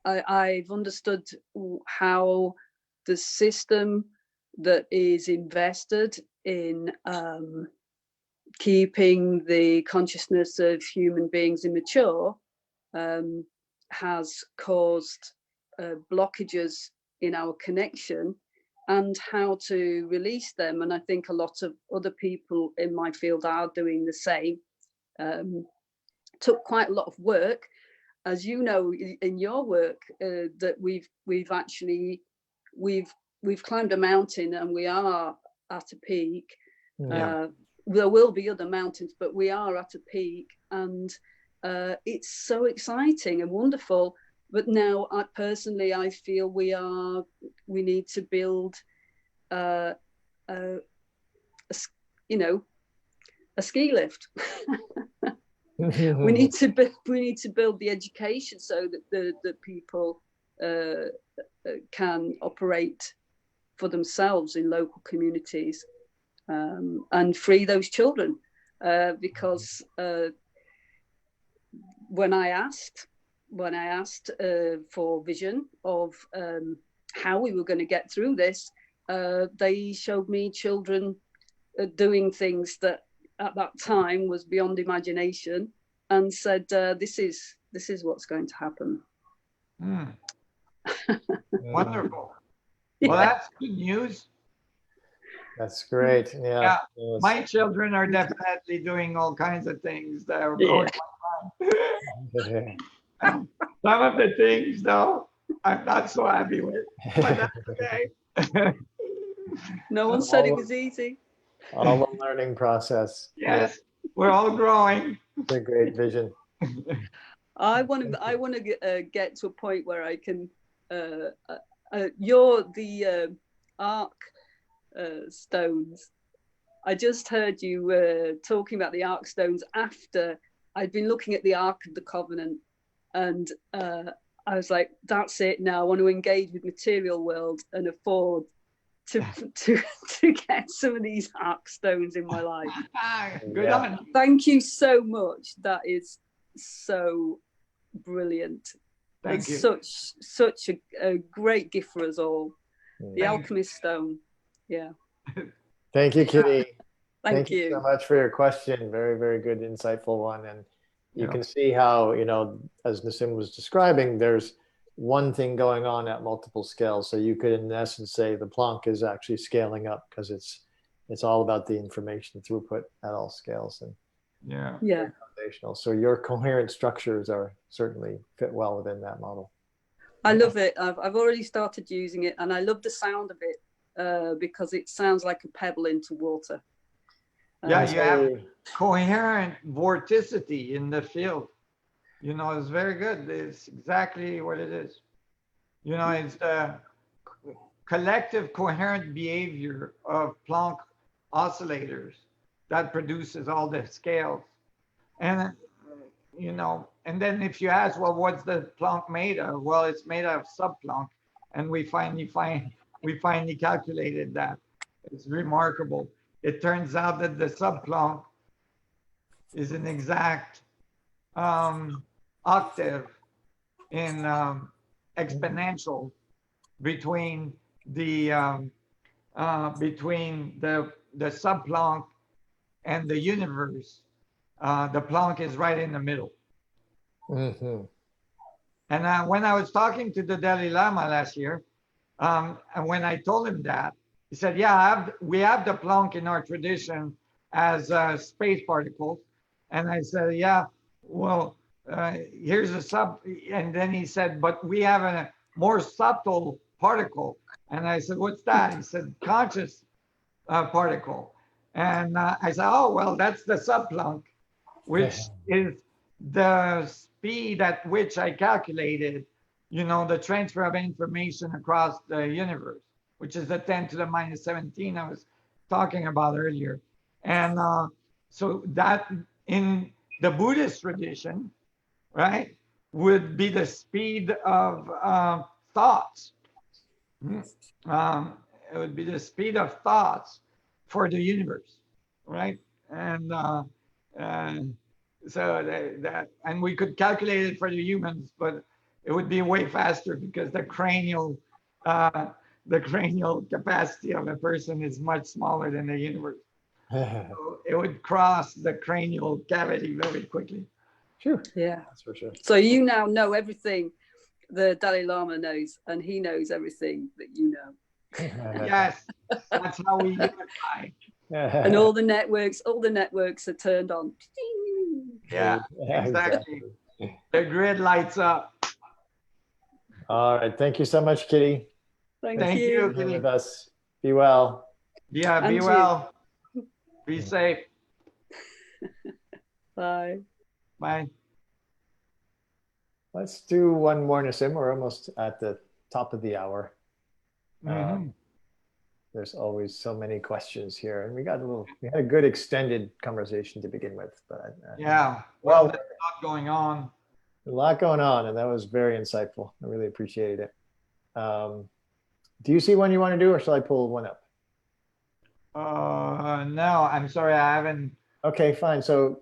I've understood how the system that is invested in keeping the consciousness of human beings immature has caused blockages in our connection, and how to release them. And I think a lot of other people in my field are doing the same. Took quite a lot of work, as you know, in your work, that we've climbed a mountain, and we are at a peak. There will be other mountains, but we are at a peak, and it's so exciting and wonderful but now personally, I feel we need to build a ski lift. we need to build the education so that the people can operate for themselves in local communities, and free those children, because when I asked for vision of how we were going to get through this, they showed me children doing things that at that time was beyond imagination, and said, this is what's going to happen. Wonderful. Yeah. Well, that's good news. That's great. Yeah. My children are definitely doing all kinds of things that are going on. Some of the things, though, I'm not so happy with, but that's okay. No one said it was easy. All a learning process. Yes, we're all growing. It's a great vision. I want to get to a point where I can. You're the arc stones. I just heard you talking about the arc stones after I'd been looking at the Ark of the Covenant, and I was like, that's it now. I want to engage with material world and afford to get some of these arc stones in my life. Good on you. Thank you so much. That is so brilliant. Thank you. Such a great gift for us all. The alchemist stone. Yeah. Thank you, Kitty. Thank you so much for your question. Very, very good, insightful one. And you can see how, as Nassim was describing, there's one thing going on at multiple scales. So you could, in essence, say the Planck is actually scaling up because it's all about the information throughput at all scales. And foundational. So your coherent structures are certainly fit well within that model. I love it. I've already started using it, and I love the sound of it because it sounds like a pebble into water. You have coherent vorticity in the field. It's very good. It's exactly what it is. It's the collective coherent behavior of Planck oscillators that produces all the scales. And, and then if you ask, well, what's the Planck made of? Well, it's made of sub-Planck. And we finally calculated that. It's remarkable. It turns out that the sub-Planck is an exact octave in exponential between the sub-Planck and the universe. The Planck is right in the middle. Mm-hmm. And when I was talking to the Dalai Lama last year, and when I told him that, he said, we have the Planck in our tradition as space particles. And I said, here's a sub. And then he said, but we have a more subtle particle. And I said, what's that? He said, conscious particle. And I said, oh, well, that's the sub-Planck, which is the speed at which I calculated, the transfer of information across the universe, which is the 10 to the minus 17 I was talking about earlier. And so that in the Buddhist tradition, right, would be the speed of thoughts. It would be the speed of thoughts for the universe, right? And so that, and we could calculate it for the humans, but it would be way faster because the cranial capacity of a person is much smaller than the universe. So it would cross the cranial cavity very quickly. Sure. Yeah, that's for sure. So you now know everything the Dalai Lama knows, and he knows everything that you know. Yes, that's how we unify. And all the networks are turned on. Yeah, exactly. The grid lights up. All right. Thank you so much, Kitty. Thank you. Being with us. Be well. Yeah, be well. Be safe. Bye. Bye. Let's do one more, Nassim. We're almost at the top of the hour. Mm-hmm. There's always so many questions here, and we had a good extended conversation to begin with. But Yeah, well, there's a lot going on. a lot going on, and that was very insightful. I really appreciated it. Do you see one you want to do, or shall I pull one up? No, I'm sorry, I haven't. Okay, fine. So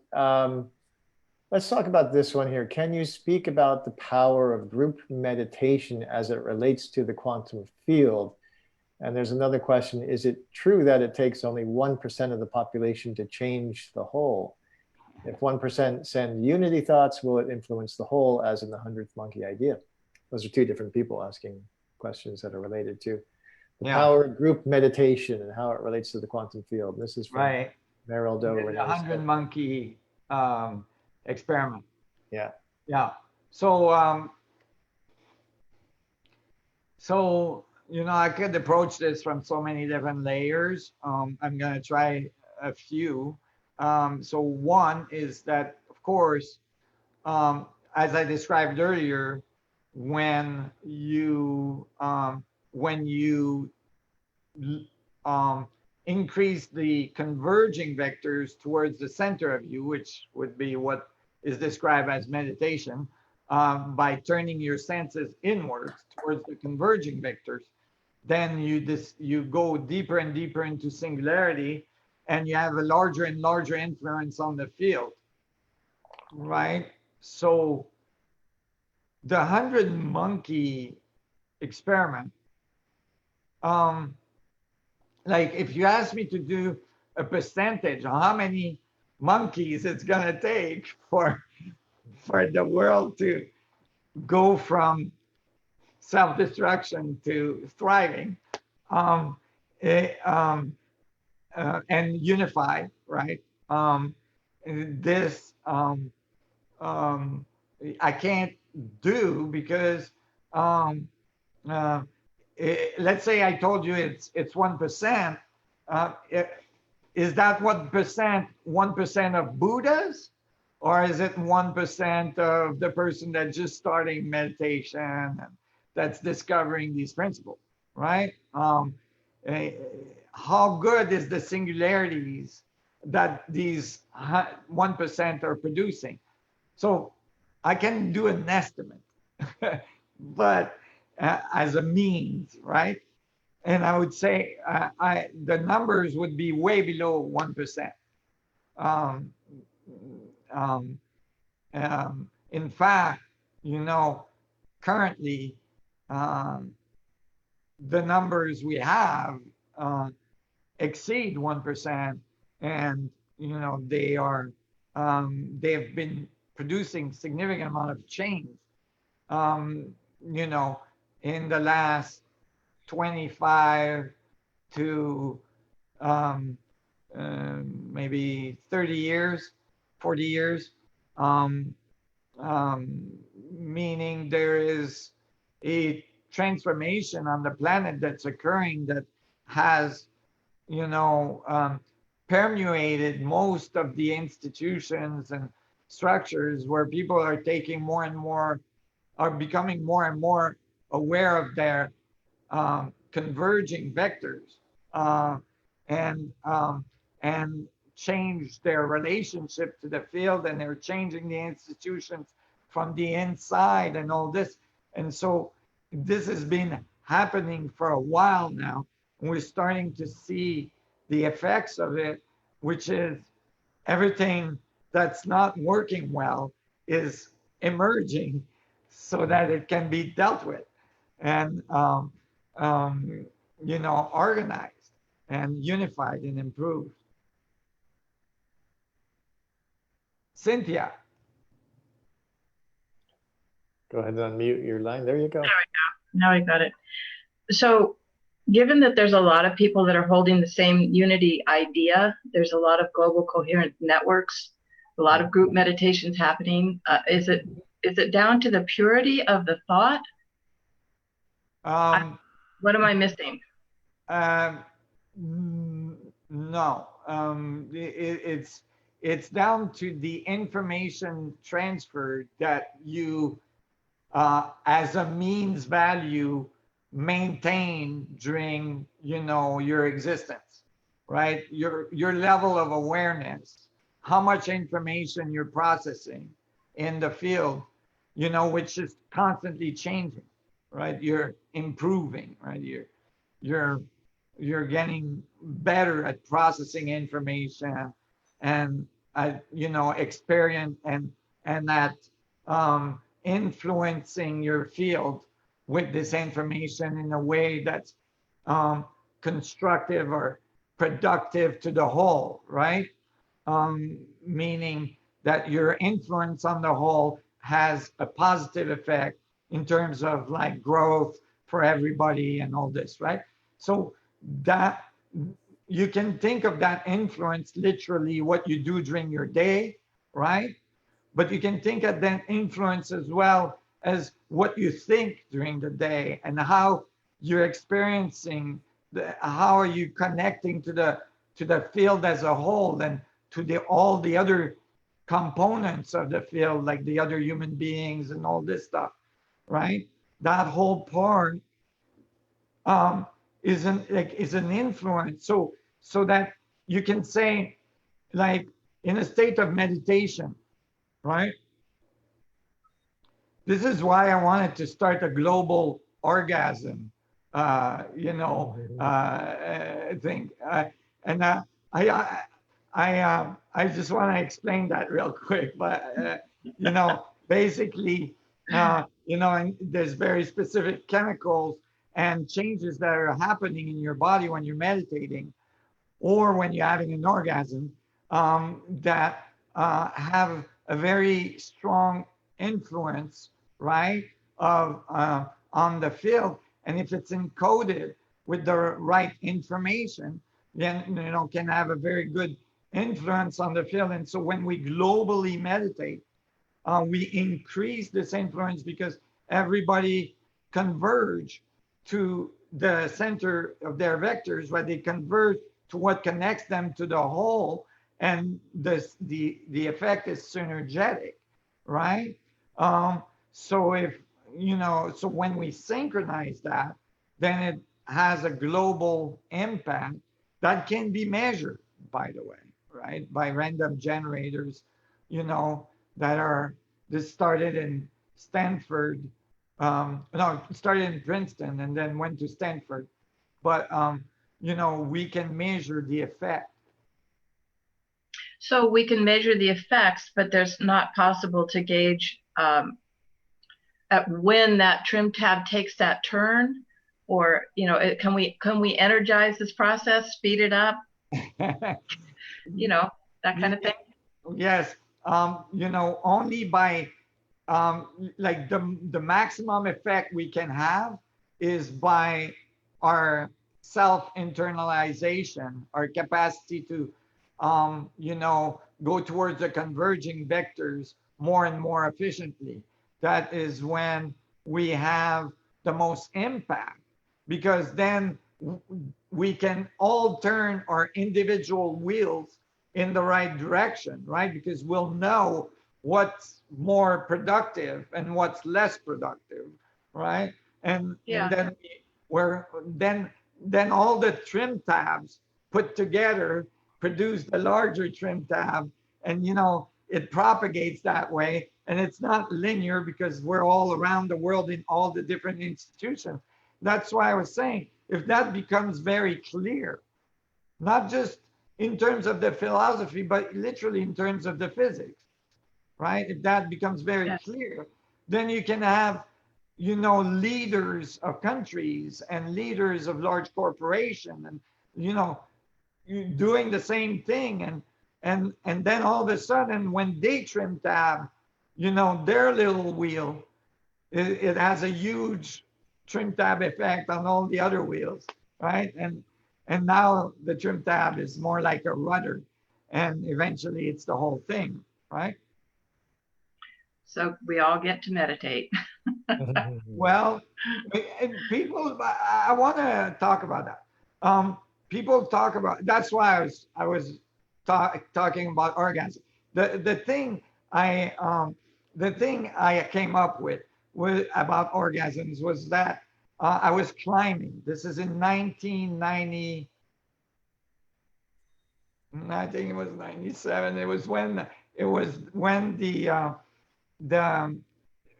let's talk about this one here. Can you speak about the power of group meditation as it relates to the quantum field? And there's another question. Is it true that it takes only 1% of the population to change the whole? If 1% send unity thoughts, will it influence the whole, as in the 100th monkey idea? Those are two different people asking questions that are related to the power of group meditation and how it relates to the quantum field. This is from Meryl Doe. The 100 monkey experiment. Yeah. Yeah. So, I could approach this from so many different layers. I'm going to try a few. So one is that, of course, as I described earlier, when you increase the converging vectors towards the center of you, which would be what is described as meditation, by turning your senses inwards towards the converging vectors, then you go deeper and deeper into singularity, and you have a larger and larger influence on the field, right? So the 100 monkey experiment, like if you ask me to do a percentage on how many monkeys it's gonna take for the world to go from self-destruction to thriving, and unify, right? This I can't do because let's say I told you it's 1%. Is that 1% of Buddhas, or is it 1% of the person that's just starting meditation and that's discovering these principles, right? How good is the singularities that these 1% are producing? So I can do an estimate, but as a means, right? And I would say the numbers would be way below 1%. In fact, currently, the numbers we have exceed 1%, and they have been producing significant amount of change. In the last 25 to maybe 30 years, 40 years, meaning there is a transformation on the planet that's occurring that has, permeated most of the institutions and structures, where people are taking more and more, are becoming more and more aware of their converging vectors, and change their relationship to the field, and they're changing the institutions from the inside and all this. And so this has been happening for a while now, and we're starting to see the effects of it, which is everything that's not working well is emerging so that it can be dealt with and organized and unified and improved. Cynthia. Go ahead and unmute your line. There you go. There we go. Now I got it. So given that there's a lot of people that are holding the same unity idea, there's a lot of global coherent networks, a lot of group meditations happening. Is it down to the purity of the thought? What am I missing? No, it's down to the information transfer that you as a means value maintained during, you know, your existence, right? Your level of awareness, how much information you're processing in the field, you know, which is constantly changing, right? You're improving, right? You're getting better at processing information and you know, experience and that influencing your field with this information in a way that's constructive or productive to the whole, right? Meaning that your influence on the whole has a positive effect in terms of like growth for everybody and all this, right? So that you can think of that influence literally what you do during your day, right? But you can think of that influence as well as what you think during the day and how you're experiencing how are you connecting to the field as a whole and to all the other components of the field, like the other human beings and all this stuff, right? That whole part is an influence. So that you can say, like in a state of meditation, right? This is why I wanted to start a global orgasm, you know, thing. And I just want to explain that real quick. But you know, basically, you know, and there's very specific chemicals and changes that are happening in your body when you're meditating, or when you're having an orgasm, that have a very strong influence, right, of on the field. And if it's encoded with the right information, then, you know, can have a very good influence on the field. And so when we globally meditate, we increase this influence because everybody converge to the center of their vectors, where they converge to what connects them to the whole, and the effect is synergetic, right? So if, you know, so when we synchronize that, then it has a global impact that can be measured, by the way, right? By random generators, you know, this started in Stanford, no, it started in Princeton and then went to Stanford. But, you know, we can measure the effect. So we can measure the effects, but there's not possible to gauge at when that trim tab takes that turn, or, you know, can we energize this process, speed it up, you know, that kind of thing? Yes, you know, only by like the maximum effect we can have is by our self-internalization, our capacity to you know, go towards the converging vectors more and more efficiently. That is when we have the most impact, because then we can all turn our individual wheels in the right direction, right? Because we'll know what's more productive and what's less productive, right? And, Yeah. and then all the trim tabs put together produce the larger trim tab, and, you know, it propagates that way. And it's not linear because we're all around the world in all the different institutions. That's why I was saying, if that becomes very clear, not just in terms of the philosophy, but literally in terms of the physics, right? If that becomes very clear, then you can have, you know, leaders of countries and leaders of large corporations, and, you know, doing the same thing. And then all of a sudden, when they trim tab, you know, their little wheel, it has a huge trim tab effect on all the other wheels, right? And now the trim tab is more like a rudder, and eventually it's the whole thing, right? So we all get to meditate. Well, people, I want to talk about that. People talk about, that's why I was talking about orgasm. The thing I came up with about orgasms was that I was climbing. This is in 1990. I think it was 97. It was when the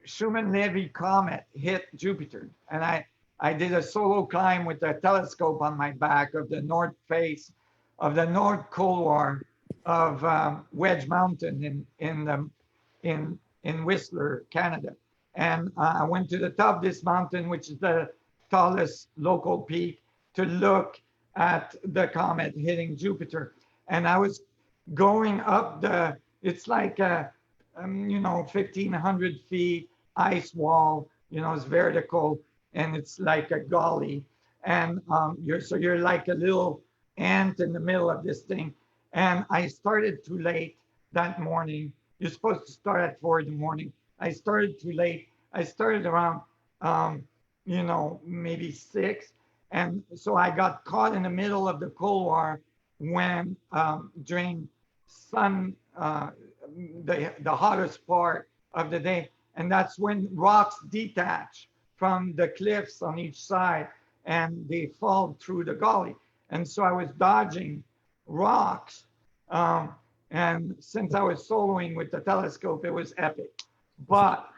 Schumann-Levy comet hit Jupiter, and I did a solo climb with a telescope on my back of the north face of the North Couloir of Wedge Mountain in Whistler, Canada. And I went to the top of this mountain, which is the tallest local peak, to look at the comet hitting Jupiter. And I was going up it's like a, 1,500 feet ice wall, it's vertical, and it's like a gully. And you're like a little ant in the middle of this thing. And I started too late that morning. You're supposed to start at 4 in the morning. I started too late. I started around, maybe 6. And so I got caught in the middle of the couloir when during sun, the hottest part of the day. And that's when rocks detach from the cliffs on each side and they fall through the gully. And so I was dodging rocks. And since I was soloing with the telescope, it was epic. But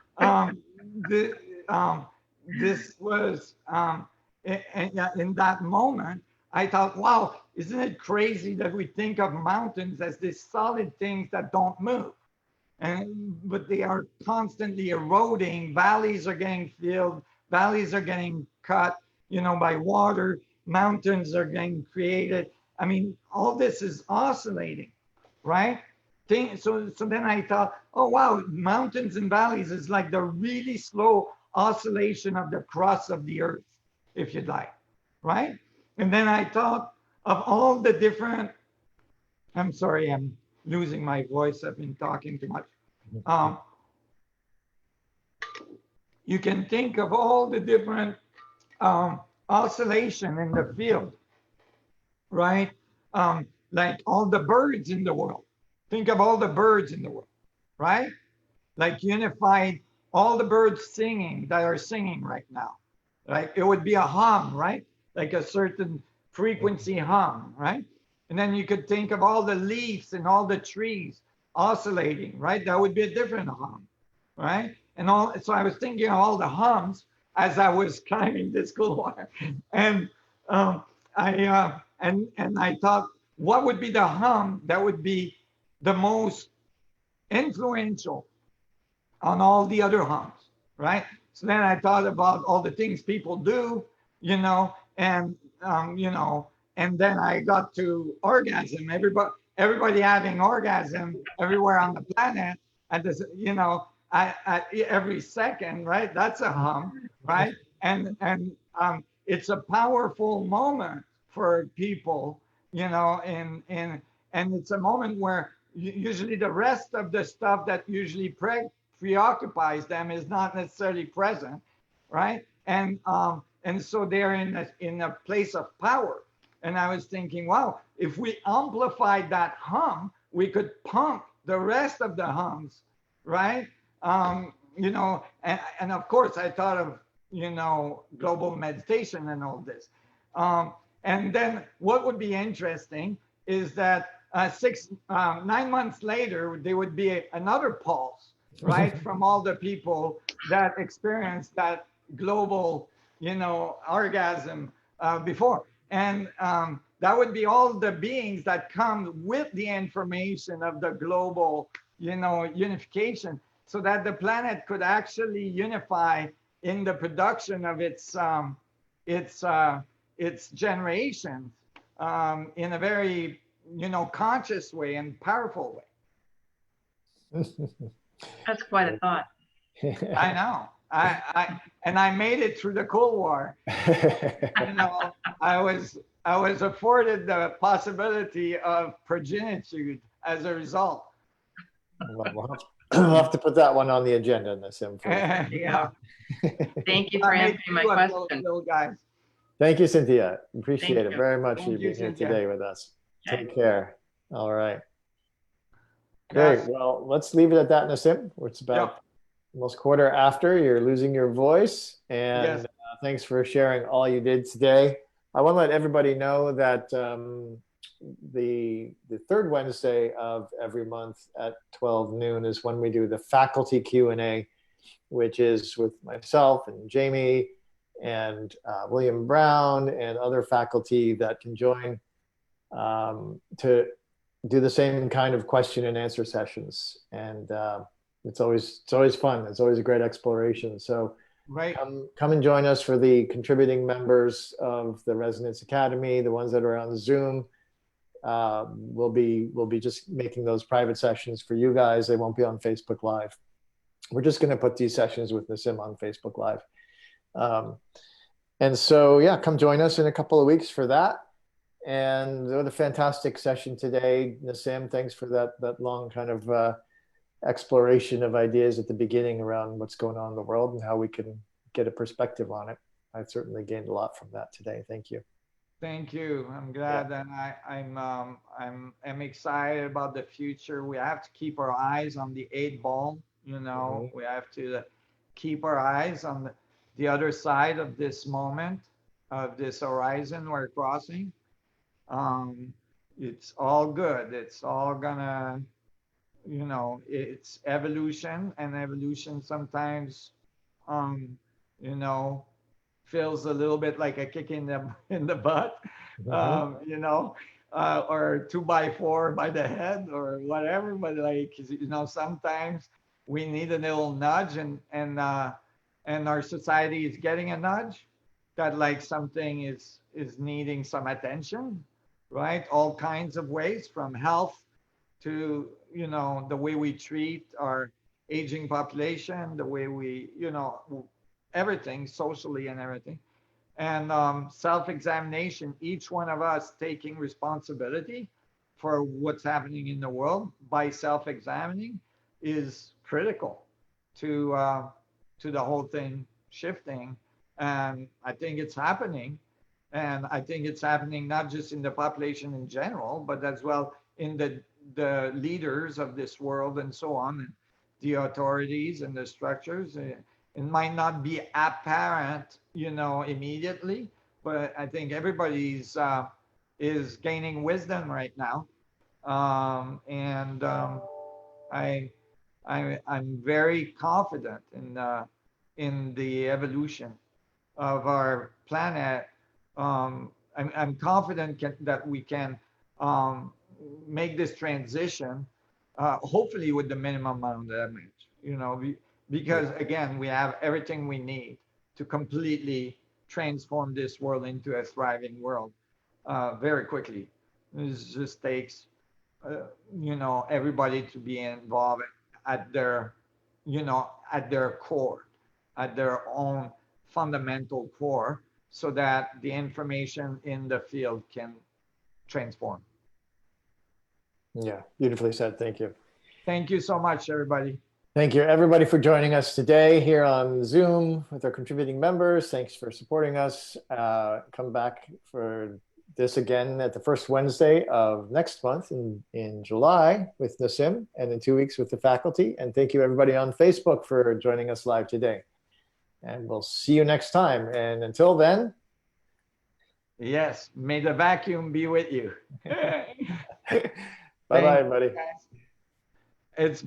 this was, in that moment, I thought, wow, isn't it crazy that we think of mountains as these solid things that don't move? But they are constantly eroding. Valleys are getting filled. Valleys are getting cut, by water. Mountains are getting created. I mean, all this is oscillating, right? So then I thought, oh, wow, mountains and valleys is like the really slow oscillation of the crust of the earth, if you'd like, right? And then I thought of all the different, I'm sorry, I'm losing my voice. I've been talking too much. You can think of all the different oscillation in the field, right? Like all the birds in the world. Think of all the birds in the world, right? Like unified, all the birds singing that are singing right now. Like it would be a hum, right? Like a certain frequency hum, right? And then you could think of all the leaves and all the trees oscillating, right? That would be a different hum, right? And so I was thinking of all the hums as I was climbing this couloir, and I thought, what would be the hum that would be the most influential on all the other hums, right? So then I thought about all the things people do, and then I got to orgasm. Everybody having orgasm everywhere on the planet at this, every second, right? That's a hum, right? And it's a powerful moment for people, and it's a moment where usually the rest of the stuff that usually preoccupies them is not necessarily present, right? And so they're in a place of power. And I was thinking, wow, if we amplified that hum, we could pump the rest of the hums, right? And of course I thought of, global meditation and all this. And then what would be interesting is that 9 months later, there would be another pulse, right? From all the people that experienced that global, orgasm before. And that would be all the beings that come with the information of the global, unification, so that the planet could actually unify in the production of its generations in a very, conscious way and powerful way. That's quite a thought. I know. I made it through the Cold War. I was afforded the possibility of progenitude as a result. Well, we'll have to put that one on the agenda, Nassim. Yeah. Thank you for answering my question. Guys. Thank you, Cynthia. Appreciate it very much for you being here Cynthia. today with us. Okay. Take care. All right. Great. Well, let's leave it at that, Nassim. It's about almost quarter after. You're losing your voice. And Yes. Thanks for sharing all you did today. I want to let everybody know that the third Wednesday of every month at 12 noon is when we do the faculty Q&A, which is with myself and Jamie and William Brown and other faculty that can join to do the same kind of question and answer sessions. And it's always fun. It's always a great exploration. So Right. come and join us for the contributing members of the Resonance Academy, the ones that are on Zoom. We'll be just making those private sessions for you guys. They won't be on Facebook Live. We're just going to put these sessions with Nassim on Facebook Live. And so, yeah, come join us in a couple of weeks for that. And what a fantastic session today, Nassim. Thanks for that long kind of exploration of ideas at the beginning around what's going on in the world and how we can get a perspective on it. I certainly gained a lot from that today. Thank you. Thank you. I'm glad, and I'm excited about the future. We have to keep our eyes on the 8 ball. You know, we have to keep our eyes on the other side of this moment, of this horizon we're crossing. It's all good. It's all gonna, you know, it's evolution, and evolution sometimes, you know, feels a little bit like a kick in the butt, you know, or 2x4 by the head or whatever. But like, you know, sometimes we need a little nudge, and our society is getting a nudge that like something is needing some attention, right? All kinds of ways, from health to, you know, the way we treat our aging population, the way we, you know, everything socially and everything. And self-examination, each one of us taking responsibility for what's happening in the world by self-examining is critical to the whole thing shifting. And I think it's happening. And I think it's happening not just in the population in general, but as well in the leaders of this world and so on, and the authorities and the structures. It might not be apparent, you know, immediately, but I think everybody's is gaining wisdom right now, and I'm very confident in the evolution of our planet. I'm confident that we can make this transition, hopefully with the minimum amount of damage. You know, because again, we have everything we need to completely transform this world into a thriving world very quickly. It just takes, you know, everybody to be involved at their, you know, at their core, at their own fundamental core, so that the information in the field can transform. Yeah, beautifully said. Thank you. Thank you so much, everybody. Thank you, everybody, for joining us today here on Zoom with our contributing members. Thanks for supporting us. Come back for this again at the first Wednesday of next month in July with Nassim, and in 2 weeks with the faculty. And thank you, everybody on Facebook, for joining us live today. And we'll see you next time. And until then. Yes, may the vacuum be with you. Bye-bye, everybody. It's been